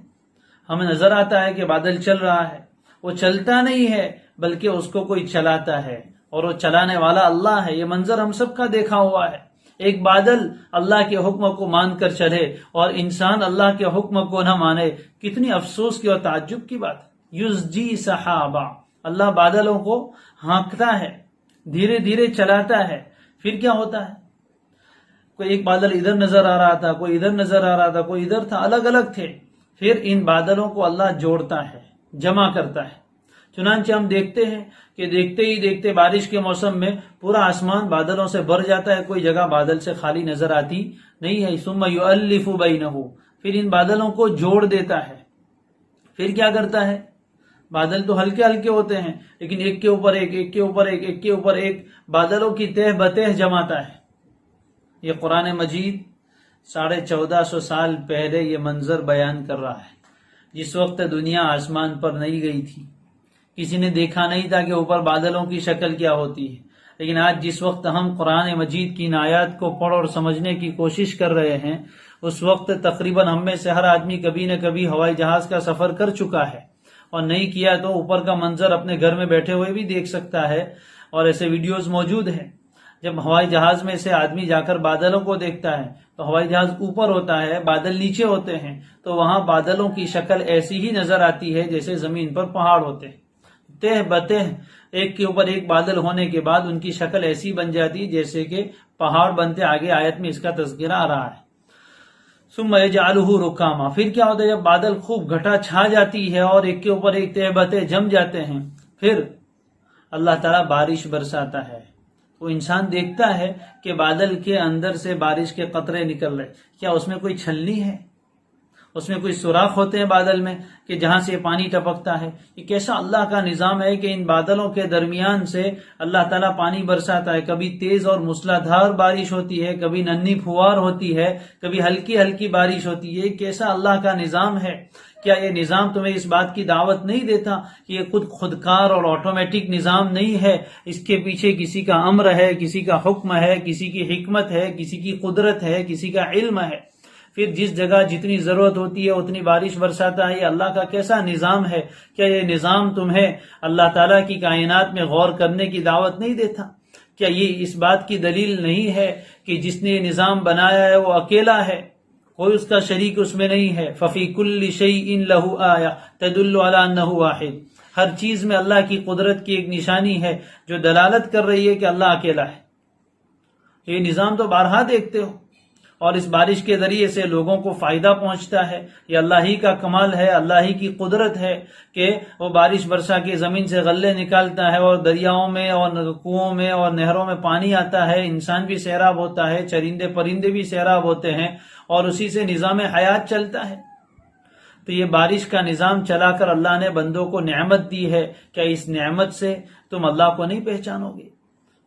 ہمیں نظر آتا ہے کہ بادل چل رہا ہے. وہ چلتا نہیں ہے بلکہ اس کو کوئی چلاتا ہے، اور وہ چلانے والا اللہ ہے. یہ منظر ہم سب کا دیکھا ہوا ہے. ایک بادل اللہ کے حکم کو مان کر چلے اور انسان اللہ کے حکم کو نہ مانے، کتنی افسوس کی اور تعجب کی بات. یزجی سحابا، اللہ بادلوں کو ہانکتا ہے، دھیرے دھیرے چلاتا ہے. پھر کیا ہوتا ہے؟ کوئی ایک بادل ادھر نظر آ رہا تھا، کوئی ادھر نظر آ رہا تھا، کوئی ادھر تھا، الگ الگ تھے. پھر ان بادلوں کو اللہ جوڑتا ہے، جمع کرتا ہے. چنانچہ ہم دیکھتے ہیں کہ دیکھتے ہی دیکھتے بارش کے موسم میں پورا آسمان بادلوں سے بھر جاتا ہے، کوئی جگہ بادل سے خالی نظر آتی نہیں ہے. ثم یؤلف بینہ، پھر ان بادلوں کو جوڑ دیتا ہے. پھر کیا کرتا ہے؟ بادل تو ہلکے ہلکے ہوتے ہیں، لیکن ایک کے اوپر ایک، ایک کے اوپر ایک، ایک کے اوپر ایک بادلوں کی تہ بتہ جماتا ہے. یہ قرآن مجید 1450 سال پہلے یہ منظر بیان کر رہا ہے، جس وقت دنیا آسمان پر نہیں گئی تھی. کسی نے دیکھا نہیں تھا کہ اوپر بادلوں کی شکل کیا ہوتی ہے. لیکن آج جس وقت ہم قرآن مجید کی ان آیات کو پڑھ اور سمجھنے کی کوشش کر رہے ہیں، اس وقت تقریباً ہم میں سے ہر آدمی کبھی نہ کبھی ہوائی جہاز کا سفر کر چکا ہے، اور نہیں کیا تو اوپر کا منظر اپنے گھر میں بیٹھے ہوئے بھی دیکھ سکتا ہے، اور ایسے ویڈیوز موجود ہیں. جب ہوائی جہاز میں سے آدمی جا کر بادلوں کو دیکھتا ہے تو ہوائی جہاز اوپر ہوتا ہے، بادل نیچے ہوتے ہیں، تو وہاں بادلوں کی شکل ایسی ہی نظر آتی ہے جیسے زمین پر پہاڑ ہوتے ہیں. تہ بتہ ایک کے اوپر ایک بادل ہونے کے بعد ان کی شکل ایسی بن جاتی جیسے کہ پہاڑ بنتے. آگے آیت میں اس کا تذکرہ آ رہا ہے. ثم یجعلہ رکاما، پھر کیا ہوتا ہے؟ جب بادل خوب گھٹا چھا جاتی ہے اور ایک کے اوپر ایک تہ بتہ جم جاتے ہیں، پھر اللہ تعالیٰ بارش برساتا ہے. وہ انسان دیکھتا ہے کہ بادل کے اندر سے بارش کے قطرے نکل رہے. کیا اس میں کوئی چھلنی ہے؟ اس میں کوئی سوراخ ہوتے ہیں بادل میں کہ جہاں سے پانی ٹپکتا ہے؟ یہ کیسا اللہ کا نظام ہے کہ ان بادلوں کے درمیان سے اللہ تعالیٰ پانی برساتا ہے. کبھی تیز اور موسلادھار بارش ہوتی ہے، کبھی ننھی پھوار ہوتی ہے، کبھی ہلکی ہلکی بارش ہوتی ہے. یہ کیسا اللہ کا نظام ہے؟ کیا یہ نظام تمہیں اس بات کی دعوت نہیں دیتا کہ یہ خودکار اور آٹومیٹک نظام نہیں ہے؟ اس کے پیچھے کسی کا امر ہے، کسی کا حکم ہے، کسی کی حکمت ہے، کسی کی قدرت ہے، کسی کا علم ہے. پھر جس جگہ جتنی ضرورت ہوتی ہے اتنی بارش برساتا ہے. یہ اللہ کا کیسا نظام ہے؟ کیا یہ نظام تمہیں اللہ تعالیٰ کی کائنات میں غور کرنے کی دعوت نہیں دیتا؟ کیا یہ اس بات کی دلیل نہیں ہے کہ جس نے یہ نظام بنایا ہے وہ اکیلا ہے، کوئی اس کا شریک اس میں نہیں ہے؟ ففی کل شیء لہ آیہ تدل علی انہ واحد، ہر چیز میں اللہ کی قدرت کی ایک نشانی ہے جو دلالت کر رہی ہے کہ اللہ اکیلا ہے. یہ نظام تو بارہا دیکھتے ہو، اور اس بارش کے ذریعے سے لوگوں کو فائدہ پہنچتا ہے. یہ اللہ ہی کا کمال ہے، اللہ ہی کی قدرت ہے کہ وہ بارش برسا کے زمین سے غلے نکالتا ہے، اور دریاؤں میں اور کنوؤں میں اور نہروں میں پانی آتا ہے. انسان بھی سیراب ہوتا ہے، چرندے پرندے بھی سیراب ہوتے ہیں، اور اسی سے نظام حیات چلتا ہے. تو یہ بارش کا نظام چلا کر اللہ نے بندوں کو نعمت دی ہے. کیا اس نعمت سے تم اللہ کو نہیں پہچانو گے؟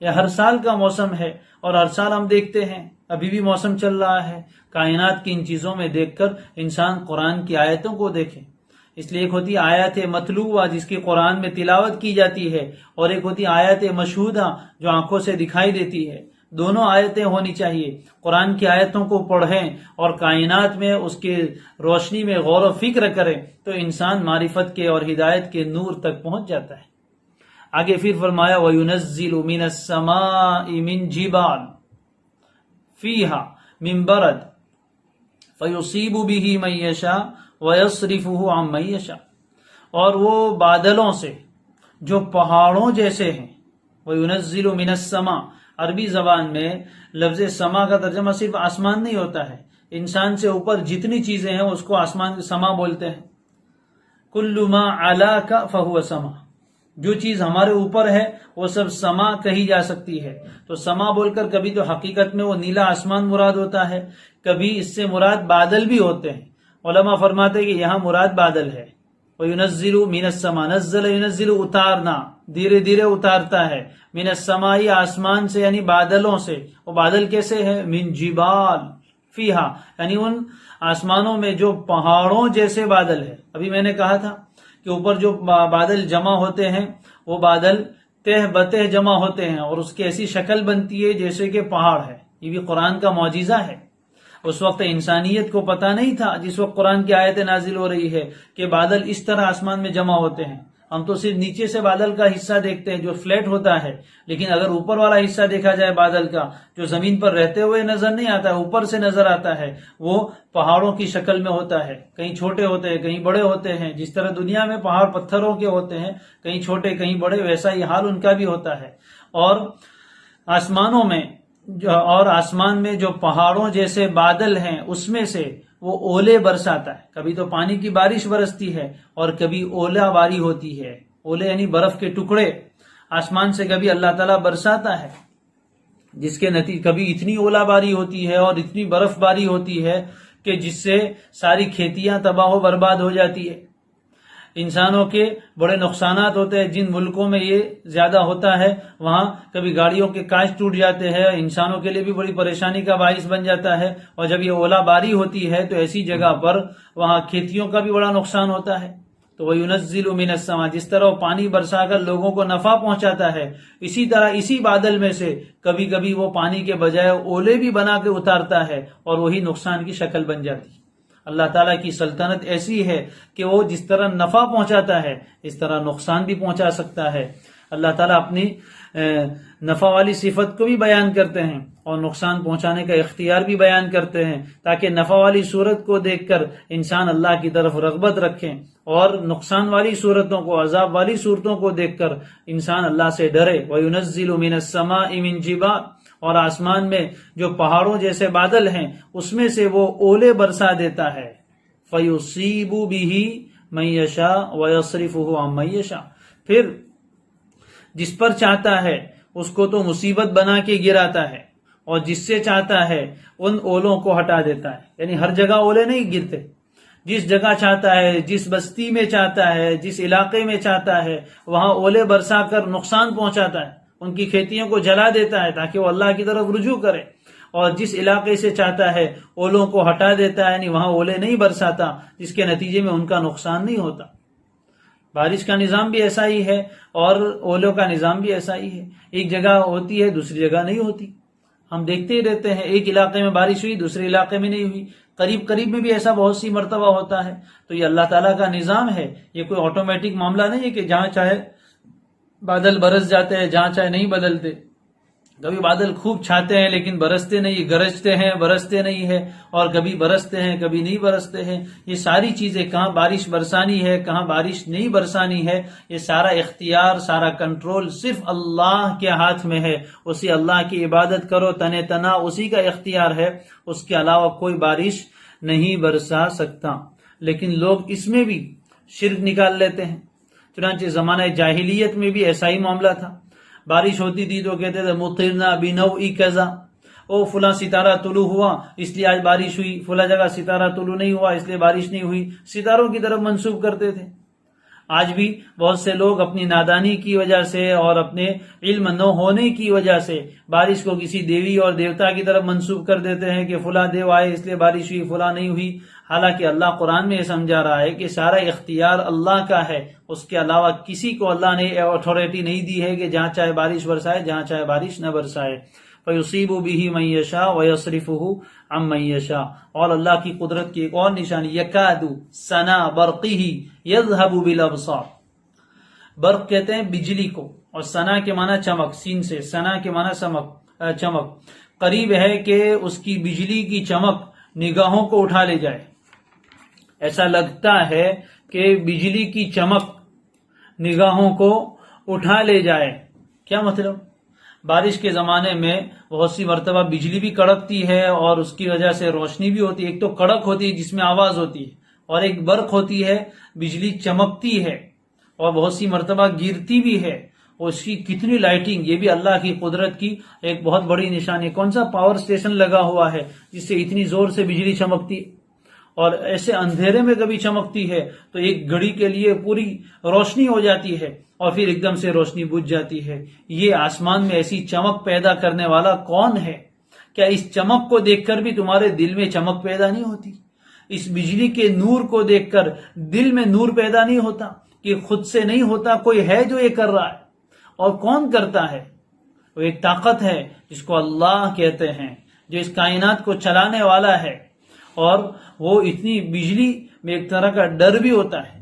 یہ ہر سال کا موسم ہے، اور ہر سال ہم دیکھتے ہیں، ابھی بھی موسم چل رہا ہے. کائنات کی ان چیزوں میں دیکھ کر انسان قرآن کی آیتوں کو دیکھے. اس لیے ایک ہوتی آیات مطلوبہ جس کی قرآن میں تلاوت کی جاتی ہے، اور ایک ہوتی آیات مشہودہ جو آنکھوں سے دکھائی دیتی ہے. دونوں آیتیں ہونی چاہیے. قرآن کی آیتوں کو پڑھیں اور کائنات میں اس کے روشنی میں غور و فکر کریں تو انسان معرفت کے اور ہدایت کے نور تک پہنچ جاتا ہے. آگے پھر فرمایا وَيُنَزِّلُ مِنَ السَّمَاءِ مِن جِبَالٍ فِيهَا مِن بَرَدٍ فَيُصِيبُ بِهِ مَن يَشَاءُ وَيَصْرِفُهُ عَن مَن يَشَاءُ، اور وہ بادلوں سے جو پہاڑوں جیسے ہیں، وَيُنَزِّلُ مِنَ السَّمَاءِ، عربی زبان میں لفظ سما کا ترجمہ صرف آسمان نہیں ہوتا ہے، انسان سے اوپر جتنی چیزیں ہیں اس کو آسمان سما بولتے ہیں. کل ما علاک فہو سما، جو چیز ہمارے اوپر ہے وہ سب سما کہی جا سکتی ہے. تو سما بول کر کبھی تو حقیقت میں وہ نیلا آسمان مراد ہوتا ہے، کبھی اس سے مراد بادل بھی ہوتے ہیں. علماء فرماتے ہیں کہ یہاں مراد بادل ہے. وَيُنَزِّلُ مِنَ السَّمَاءِ، نزل ينزل اتارنا، دھیرے دھیرے اتارتا ہے. من السماء آسمان سے یعنی بادلوں سے. وہ بادل کیسے ہے؟ من جبال فیہا، یعنی ان آسمانوں میں جو پہاڑوں جیسے بادل ہے. ابھی میں نے کہا تھا کہ اوپر جو بادل جمع ہوتے ہیں وہ بادل تہ بتہ جمع ہوتے ہیں اور اس کی ایسی شکل بنتی ہے جیسے کہ پہاڑ ہے. یہ بھی قرآن کا معجزہ ہے. اس وقت انسانیت کو پتہ نہیں تھا جس وقت قرآن کی آیت نازل ہو رہی ہے کہ بادل اس طرح آسمان میں جمع ہوتے ہیں. ہم تو صرف نیچے سے بادل کا حصہ دیکھتے ہیں جو فلیٹ ہوتا ہے، لیکن اگر اوپر والا حصہ دیکھا جائے بادل کا جو زمین پر رہتے ہوئے نظر نہیں آتا ہے، اوپر سے نظر آتا ہے، وہ پہاڑوں کی شکل میں ہوتا ہے. کہیں چھوٹے ہوتے ہیں کہیں بڑے ہوتے ہیں. جس طرح دنیا میں پہاڑ پتھروں کے ہوتے ہیں، کہیں چھوٹے کہیں بڑے، ویسا ہی حال ان کا بھی ہوتا ہے. اور آسمان میں جو پہاڑوں جیسے بادل ہیں اس میں سے وہ اولے برساتا ہے. کبھی تو پانی کی بارش برستی ہے اور کبھی اولا باری ہوتی ہے. اولے یعنی برف کے ٹکڑے آسمان سے کبھی اللہ تعالیٰ برساتا ہے، جس کے نتیجے کبھی اتنی اولا باری ہوتی ہے اور اتنی برف باری ہوتی ہے کہ جس سے ساری کھیتیاں تباہ و برباد ہو جاتی ہے. انسانوں کے بڑے نقصانات ہوتے ہیں. جن ملکوں میں یہ زیادہ ہوتا ہے وہاں کبھی گاڑیوں کے کانچ ٹوٹ جاتے ہیں، انسانوں کے لیے بھی بڑی پریشانی کا باعث بن جاتا ہے. اور جب یہ اولا باری ہوتی ہے تو ایسی جگہ پر وہاں کھیتیوں کا بھی بڑا نقصان ہوتا ہے. تو وَيُنَزِّلُ مِنَ السَّمَاءِ، جس طرح وہ پانی برسا کر لوگوں کو نفع پہنچاتا ہے، اسی طرح اسی بادل میں سے کبھی کبھی وہ پانی کے بجائے اولے بھی بنا کے اتارتا ہے اور وہی نقصان کی شکل بن جاتی ہے. اللہ تعالیٰ کی سلطنت ایسی ہے کہ وہ جس طرح نفع پہنچاتا ہے اس طرح نقصان بھی پہنچا سکتا ہے. اللہ تعالیٰ اپنی نفع والی صفت کو بھی بیان کرتے ہیں اور نقصان پہنچانے کا اختیار بھی بیان کرتے ہیں تاکہ نفع والی صورت کو دیکھ کر انسان اللہ کی طرف رغبت رکھیں اور نقصان والی صورتوں کو، عذاب والی صورتوں کو دیکھ کر انسان اللہ سے ڈرے. وَيُنَزِّلُ مِنَ السَّمَاءِ مِن جِبَالٍ، اور آسمان میں جو پہاڑوں جیسے بادل ہیں اس میں سے وہ اولے برسا دیتا ہے. فَيُصِيبُ بِهِ مَن يَشَاءُ وَيَصْرِفُهُ عَن مَن يَشَاءُ، پھر جس پر چاہتا ہے اس کو تو مصیبت بنا کے گراتا ہے اور جس سے چاہتا ہے ان اولوں کو ہٹا دیتا ہے. یعنی ہر جگہ اولے نہیں گرتے، جس جگہ چاہتا ہے، جس بستی میں چاہتا ہے، جس علاقے میں چاہتا ہے وہاں اولے برسا کر نقصان پہنچاتا ہے، ان کی کھیتیوں کو جلا دیتا ہے تاکہ وہ اللہ کی طرف رجوع کرے. اور جس علاقے سے چاہتا ہے اولوں کو ہٹا دیتا ہے، یعنی وہاں اولے نہیں برساتا، جس کے نتیجے میں ان کا نقصان نہیں ہوتا. بارش کا نظام بھی ایسا ہی ہے اور اولوں کا نظام بھی ایسا ہی ہے. ایک جگہ ہوتی ہے دوسری جگہ نہیں ہوتی. ہم دیکھتے ہی رہتے ہیں، ایک علاقے میں بارش ہوئی دوسرے علاقے میں نہیں ہوئی. قریب قریب میں بھی ایسا بہت سی مرتبہ ہوتا ہے. تو یہ اللہ تعالیٰ کا نظام ہے، یہ کوئی آٹومیٹک معاملہ نہیں ہے کہ جہاں چاہے بادل برس جاتے ہیں جہاں چاہے نہیں بدلتے. کبھی بادل خوب چھاتے ہیں لیکن برستے نہیں، گرجتے ہیں برستے نہیں ہے، اور کبھی برستے ہیں کبھی نہیں برستے ہیں. یہ ساری چیزیں کہاں بارش برسانی ہے کہاں بارش نہیں برسانی ہے، یہ سارا اختیار سارا کنٹرول صرف اللہ کے ہاتھ میں ہے. اسی اللہ کی عبادت کرو تنے تنا، اسی کا اختیار ہے، اس کے علاوہ کوئی بارش نہیں برسا سکتا. لیکن لوگ اس میں بھی شرک نکال لیتے ہیں. چنانچہ زمانہ جاہلیت میں بھی ایسا ہی معاملہ تھا. بارش ہوتی تھی تو کہتے تھے مطرنا بنوء کذا، او فلاں ستارہ طلوع ہوا اس لیے آج بارش ہوئی، فلاں جگہ ستارہ طلوع نہیں ہوا اس لیے بارش نہیں ہوئی. ستاروں کی طرف منسوب کرتے تھے. آج بھی بہت سے لوگ اپنی نادانی کی وجہ سے اور اپنے علم نہ ہونے کی وجہ سے بارش کو کسی دیوی اور دیوتا کی طرف منسوب کر دیتے ہیں کہ فلاں دیو آئے اس لیے بارش ہوئی، فلاں نہیں ہوئی. حالانکہ اللہ قرآن میں یہ سمجھا رہا ہے کہ سارا اختیار اللہ کا ہے، اس کے علاوہ کسی کو اللہ نے اتھارٹی نہیں دی ہے کہ جہاں چاہے بارش برسائے جہاں چاہے بارش نہ برسائے. فَيُصِيبُ بِهِ مَن يَشَاءُ وَيَصْرِفُهُ عَن مَن يَشَاءُ. اور اللہ کی قدرت کی ایک اور نشانی يَكَادُ سَنَا بَرْقِهِ يَذْهَبُ بِالْأَبْصَارِ. برق کہتے ہیں بجلی کو، اور سنا کے معنی چمک، سین سے، سنا کے معنی چمک. قریب ہے کہ اس کی بجلی کی چمک نگاہوں کو اٹھا لے جائے. ایسا لگتا ہے کہ بجلی کی چمک نگاہوں کو اٹھا لے جائے. کیا مطلب؟ بارش کے زمانے میں بہت سی مرتبہ بجلی بھی کڑکتی ہے اور اس کی وجہ سے روشنی بھی ہوتی ہے. ایک تو کڑک ہوتی ہے جس میں آواز ہوتی ہے، اور ایک برق ہوتی ہے، بجلی چمکتی ہے اور بہت سی مرتبہ گرتی بھی ہے. اور اس کی کتنی لائٹنگ، یہ بھی اللہ کی قدرت کی ایک بہت بڑی نشانی. کون سا پاور اسٹیشن لگا ہوا ہے جس سے اتنی زور سے بجلی چمکتی، اور ایسے اندھیرے میں کبھی چمکتی ہے تو ایک گھڑی کے لیے پوری روشنی ہو جاتی ہے اور پھر ایک دم سے روشنی بجھ جاتی ہے. یہ آسمان میں ایسی چمک پیدا کرنے والا کون ہے؟ کیا اس چمک کو دیکھ کر بھی تمہارے دل میں چمک پیدا نہیں ہوتی؟ اس بجلی کے نور کو دیکھ کر دل میں نور پیدا نہیں ہوتا کہ خود سے نہیں ہوتا، کوئی ہے جو یہ کر رہا ہے. اور کون کرتا ہے؟ وہ ایک طاقت ہے جس کو اللہ کہتے ہیں، جو اس کائنات کو چلانے والا ہے. اور وہ اتنی بجلی میں ایک طرح کا ڈر بھی ہوتا ہے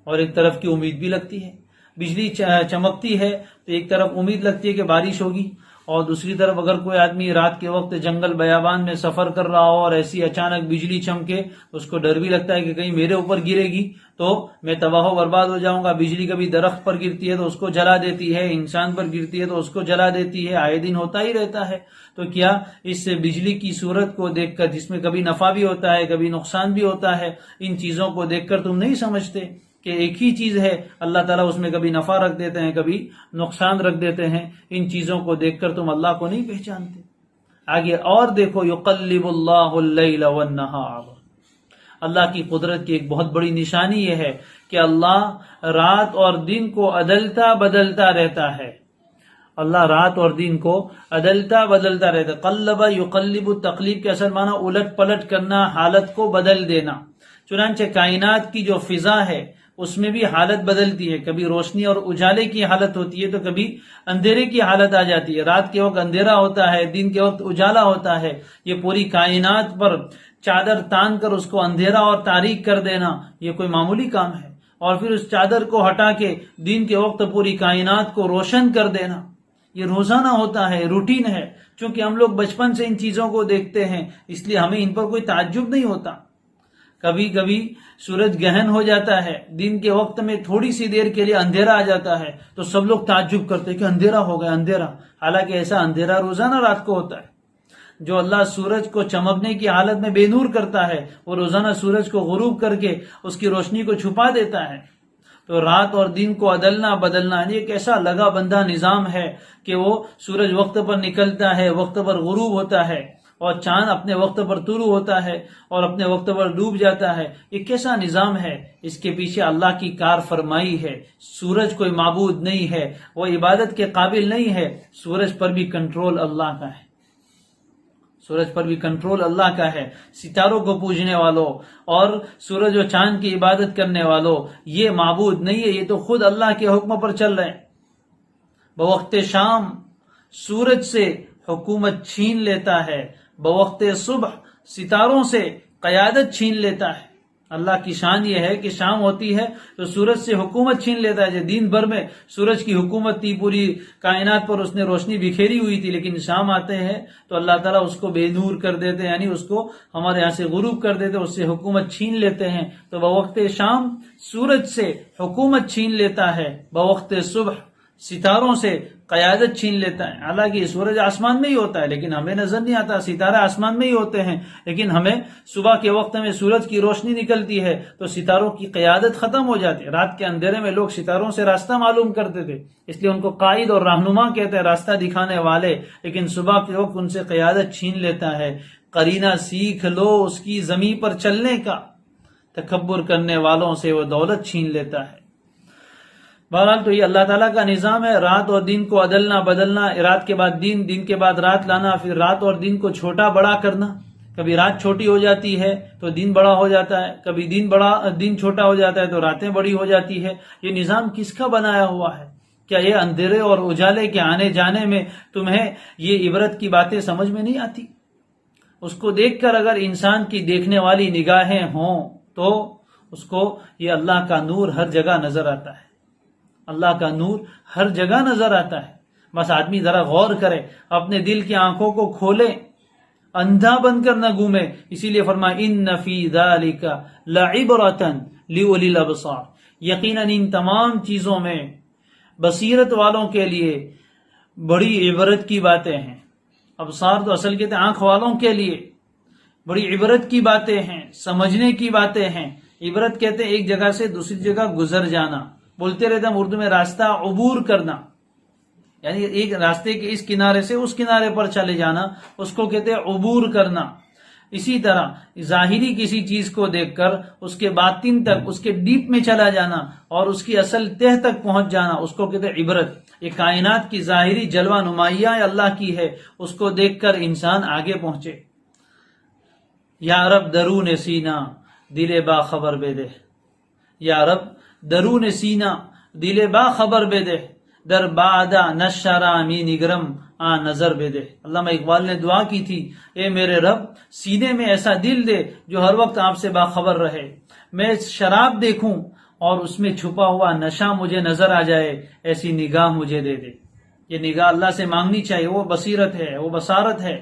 اور ایک طرف کی امید بھی لگتی ہے. بجلی چمکتی ہے تو ایک طرف امید لگتی ہے کہ بارش ہوگی، اور دوسری طرف اگر کوئی آدمی رات کے وقت جنگل بیابان میں سفر کر رہا ہو اور ایسی اچانک بجلی چمکے تو اس کو ڈر بھی لگتا ہے کہ کہیں میرے اوپر گرے گی تو میں تباہ و برباد ہو جاؤں گا. بجلی کبھی درخت پر گرتی ہے تو اس کو جلا دیتی ہے، انسان پر گرتی ہے تو اس کو جلا دیتی ہے، آئے دن ہوتا ہی رہتا ہے. تو کیا اس بجلی کی صورت کو دیکھ کر، جس میں کبھی نفع بھی ہوتا ہے کبھی نقصان بھی ہوتا ہے، ان چیزوں کو دیکھ کر تم نہیں سمجھتے کہ ایک ہی چیز ہے؟ اللہ تعالیٰ اس میں کبھی نفع رکھ دیتے ہیں کبھی نقصان رکھ دیتے ہیں. ان چیزوں کو دیکھ کر تم اللہ کو نہیں پہچانتے. آگے اور دیکھو، یقلب اللہ اللیل والنہار. اللہ کی قدرت کی ایک بہت بڑی نشانی یہ ہے کہ اللہ رات اور دن کو عدلتا بدلتا رہتا ہے. اللہ رات اور دن کو عدلتا بدلتا رہتا ہے. قلب یقلب، تقلیب کے اصل معنی الٹ پلٹ کرنا، حالت کو بدل دینا. چنانچہ کائنات کی جو فضا ہے اس میں بھی حالت بدلتی ہے. کبھی روشنی اور اجالے کی حالت ہوتی ہے تو کبھی اندھیرے کی حالت آ جاتی ہے. رات کے وقت اندھیرا ہوتا ہے، دن کے وقت اجالا ہوتا ہے. یہ پوری کائنات پر چادر تان کر اس کو اندھیرا اور تاریک کر دینا یہ کوئی معمولی کام ہے، اور پھر اس چادر کو ہٹا کے دن کے وقت پوری کائنات کو روشن کر دینا یہ روزانہ ہوتا ہے، روٹین ہے. چونکہ ہم لوگ بچپن سے ان چیزوں کو دیکھتے ہیں اس لیے ہمیں ان پر کوئی تعجب نہیں ہوتا. کبھی کبھی سورج گہن ہو جاتا ہے، دن کے وقت میں تھوڑی سی دیر کے لیے اندھیرا آ جاتا ہے تو سب لوگ تعجب کرتے کہ اندھیرا ہو گیا، اندھیرا. حالانکہ ایسا اندھیرا روزانہ رات کو ہوتا ہے. جو اللہ سورج کو چمکنے کی حالت میں بے نور کرتا ہے وہ روزانہ سورج کو غروب کر کے اس کی روشنی کو چھپا دیتا ہے. تو رات اور دن کو عدلنا بدلنا یہ ایک ایسا لگا بندھا نظام ہے کہ وہ سورج وقت پر نکلتا ہے، وقت پر غروب ہوتا ہے، اور چاند اپنے وقت پر طلوع ہوتا ہے اور اپنے وقت پر ڈوب جاتا ہے. یہ کیسا نظام ہے؟ اس کے پیچھے اللہ کی کار فرمائی ہے. سورج کوئی معبود نہیں ہے، وہ عبادت کے قابل نہیں ہے. سورج پر بھی کنٹرول اللہ کا ہے، سورج پر بھی کنٹرول اللہ کا ہے. ستاروں کو پوجنے والوں اور سورج و چاند کی عبادت کرنے والوں یہ معبود نہیں ہے، یہ تو خود اللہ کے حکم پر چل رہے ہیں. بوقت شام سورج سے حکومت چھین لیتا ہے، بوقت صبح ستاروں سے قیادت چھین لیتا ہے. اللہ کی شان یہ ہے کہ شام ہوتی ہے تو سورج سے حکومت چھین لیتا ہے. دن بھر میں سورج کی حکومت تھی، پوری کائنات پر اس نے روشنی بکھیری ہوئی تھی، لیکن شام آتے ہیں تو اللہ تعالیٰ اس کو بے نور کر دیتے ہیں، یعنی اس کو ہمارے یہاں سے غروب کر دیتے ہیں، اس سے حکومت چھین لیتے ہیں. تو بوقت شام سورج سے حکومت چھین لیتا ہے، بوقت صبح ستاروں سے قیادت چھین لیتا ہے. حالانکہ سورج آسمان میں ہی ہوتا ہے لیکن ہمیں نظر نہیں آتا. ستارے آسمان میں ہی ہوتے ہیں لیکن ہمیں صبح کے وقت میں سورج کی روشنی نکلتی ہے تو ستاروں کی قیادت ختم ہو جاتی ہے. رات کے اندھیرے میں لوگ ستاروں سے راستہ معلوم کرتے تھے، اس لیے ان کو قائد اور رہنما کہتے ہیں، راستہ دکھانے والے. لیکن صبح کے وقت ان سے قیادت چھین لیتا ہے. قرینہ سیکھ لو اس کی زمین پر چلنے کا، تکبر کرنے والوں سے وہ دولت چھین لیتا ہے. بہرحال تو یہ اللہ تعالیٰ کا نظام ہے، رات اور دن کو عدلنا بدلنا، رات کے بعد دن، دن کے بعد رات لانا، پھر رات اور دن کو چھوٹا بڑا کرنا. کبھی رات چھوٹی ہو جاتی ہے تو دن بڑا ہو جاتا ہے، کبھی دن چھوٹا ہو جاتا ہے تو راتیں بڑی ہو جاتی ہے. یہ نظام کس کا بنایا ہوا ہے؟ کیا یہ اندھیرے اور اجالے کے آنے جانے میں تمہیں یہ عبرت کی باتیں سمجھ میں نہیں آتی؟ اس کو دیکھ کر اگر انسان کی دیکھنے والی نگاہیں ہوں تو اس کو یہ اللہ کا نور ہر جگہ نظر آتا ہے. اللہ کا نور ہر جگہ نظر آتا ہے. بس آدمی ذرا غور کرے، اپنے دل کی آنکھوں کو کھولے اندھا بن کر نہ گھومے. اسی لیے فرمایا ان فی ذالک لعبرۃ لاولی الابصار، یقیناً ان تمام چیزوں میں بصیرت والوں کے لیے بڑی عبرت کی باتیں ہیں. ابصار تو اصل کہتے ہیں آنکھ والوں کے لیے بڑی عبرت کی باتیں ہیں، سمجھنے کی باتیں ہیں. عبرت کہتے ہیں ایک جگہ سے دوسری جگہ گزر جانا. بولتے رہتے ہیں اردو میں راستہ عبور کرنا، یعنی ایک راستے کے اس کنارے سے اس کنارے پر چلے جانا، اس کو کہتے ہیں عبور کرنا. اسی طرح ظاہری کسی چیز کو دیکھ کر اس کے باطن تک، اس کے ڈیپ میں چلا جانا اور اس کی اصل تہ تک پہنچ جانا، اس کو کہتے ہیں عبرت. یہ کائنات کی ظاہری جلوہ نمائیاں اللہ کی ہے، اس کو دیکھ کر انسان آگے پہنچے. یا رب درون سینہ دل با خبر بے دے، یا رب درون سینہ دل با خبر بے دے، در بادا نشرا می نگرم آ نظر بے دے. علامہ اقبال نے دعا کی تھی، اے میرے رب سینے میں ایسا دل دے جو ہر وقت آپ سے باخبر رہے. میں شراب دیکھوں اور اس میں چھپا ہوا نشہ مجھے نظر آ جائے، ایسی نگاہ مجھے دے دے. یہ نگاہ اللہ سے مانگنی چاہیے. وہ بصیرت ہے، وہ بصارت ہے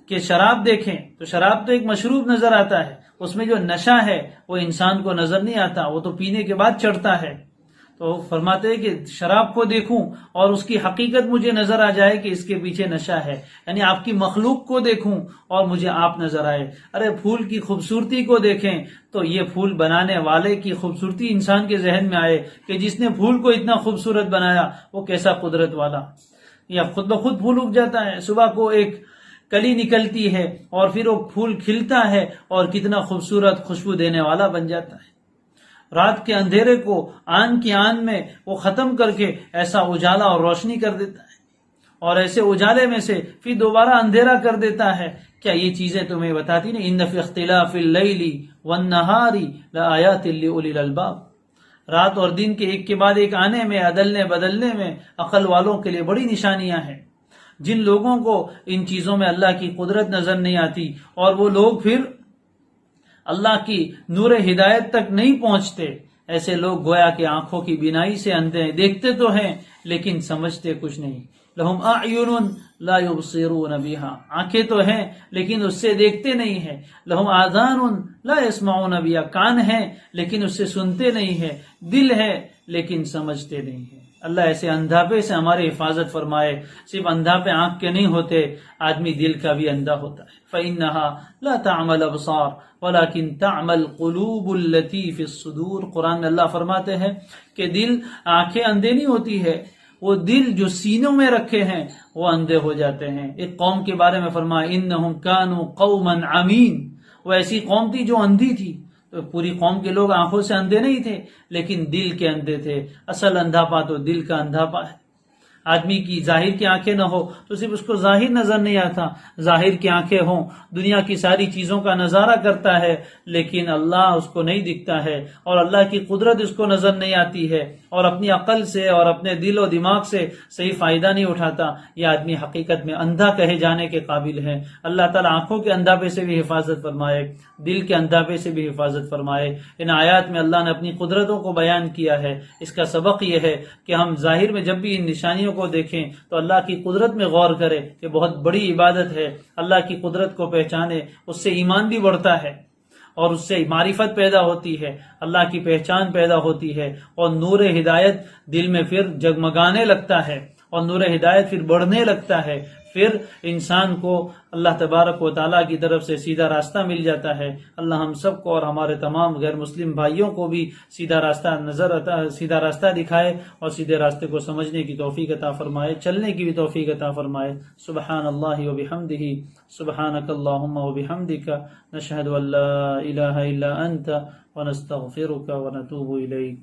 کہ شراب دیکھیں تو شراب تو ایک مشروب نظر آتا ہے، اس میں جو نشہ ہے وہ انسان کو نظر نہیں آتا، وہ تو پینے کے بعد چڑھتا ہے. تو فرماتے ہیں کہ شراب کو دیکھوں اور اس کی حقیقت مجھے نظر آ جائے کہ اس کے پیچھے نشہ ہے، یعنی آپ کی مخلوق کو دیکھوں اور مجھے آپ نظر آئے. ارے پھول کی خوبصورتی کو دیکھیں تو یہ پھول بنانے والے کی خوبصورتی انسان کے ذہن میں آئے کہ جس نے پھول کو اتنا خوبصورت بنایا وہ کیسا قدرت والا. یا خود بخود پھول اگ جاتا ہے، صبح کو ایک کلی نکلتی ہے اور پھر وہ پھول کھلتا ہے اور کتنا خوبصورت خوشبو دینے والا بن جاتا ہے. رات کے اندھیرے کو آن کی آن میں وہ ختم کر کے ایسا اجالا اور روشنی کر دیتا ہے، اور ایسے اجالے میں سے پھر دوبارہ اندھیرا کر دیتا ہے. کیا یہ چیزیں تمہیں بتاتی نہیں؟ ان فی اختلاف اللیل والنہار لآیات لأولی الالباب. رات اور دن کے ایک کے بعد ایک آنے میں، عدلنے بدلنے میں عقل والوں کے لیے بڑی نشانیاں ہیں. جن لوگوں کو ان چیزوں میں اللہ کی قدرت نظر نہیں آتی اور وہ لوگ پھر اللہ کی نور ہدایت تک نہیں پہنچتے، ایسے لوگ گویا کہ آنکھوں کی بینائی سے اندھے ہیں، دیکھتے تو ہیں لیکن سمجھتے کچھ نہیں. لہم اعین لا یبصرون بہا، آنکھیں تو ہیں لیکن اس سے دیکھتے نہیں ہیں. لہم آذان لا یسمعون بہا، کان ہیں لیکن اس سے سنتے نہیں ہیں. دل ہے لیکن سمجھتے نہیں ہیں. اللہ ایسے اندھاپے سے ہماری حفاظت فرمائے. صرف اندھاپے آنکھ کے نہیں ہوتے، آدمی دل کا بھی اندھا ہوتا ہے. فَإِنَّهَا لَا تَعْمَى الْأَبْصَارُ وَلَكِنْ تَعْمَى الْقُلُوبُ الَّتِي فِي الصُّدُورِ. قرآن میں اللہ فرماتے ہیں کہ دل، آنکھیں اندھے نہیں ہوتی ہے، وہ دل جو سینوں میں رکھے ہیں وہ اندھے ہو جاتے ہیں. ایک قوم کے بارے میں فرمایا إِنَّهُمْ كَانُوا قَوْمًا عَمِينَ، وہ ایسی قوم تھی جو اندھی تھی. تو پوری قوم کے لوگ آنکھوں سے اندھے نہیں تھے لیکن دل کے اندھے تھے. اصل اندھاپا تو دل کا اندھاپا ہے. آدمی کی ظاہر کی آنکھیں نہ ہو تو صرف اس کو ظاہر نظر نہیں آتا، ظاہر کی آنکھیں ہوں، دنیا کی ساری چیزوں کا نظارہ کرتا ہے لیکن اللہ اس کو نہیں دکھتا ہے اور اللہ کی قدرت اس کو نظر نہیں آتی ہے اور اپنی عقل سے اور اپنے دل و دماغ سے صحیح فائدہ نہیں اٹھاتا. یہ آدمی حقیقت میں اندھا کہے جانے کے قابل ہے. اللہ تعالیٰ آنکھوں کے اندھاپے سے بھی حفاظت فرمائے، دل کے اندھاپے سے بھی حفاظت فرمائے. ان آیات میں اللہ نے اپنی قدرتوں کو بیان کیا ہے. اس کا سبق یہ ہے کہ ہم ظاہر میں جب بھی ان نشانیوں کو دیکھیں تو اللہ کی قدرت میں غور کریں کہ بہت بڑی عبادت ہے. اللہ کی قدرت کو پہچانے، اس سے ایمان بھی بڑھتا ہے اور اس سے معرفت پیدا ہوتی ہے، اللہ کی پہچان پیدا ہوتی ہے اور نور ہدایت دل میں پھر جگمگانے لگتا ہے اور نور ہدایت پھر بڑھنے لگتا ہے. پھر انسان کو اللہ تبارک و تعالیٰ کی طرف سے سیدھا راستہ مل جاتا ہے. اللہ ہم سب کو اور ہمارے تمام غیر مسلم بھائیوں کو بھی سیدھا راستہ دکھائے اور سیدھے راستے کو سمجھنے کی توفیق عطا فرمائے، چلنے کی بھی توفیق عطا فرمائے. سبحان اللہ و بحمدہ، سبحانک اللہم و بحمدک، نشہد ان لا الہ الا انت ونستغفرک ونتوب الیک.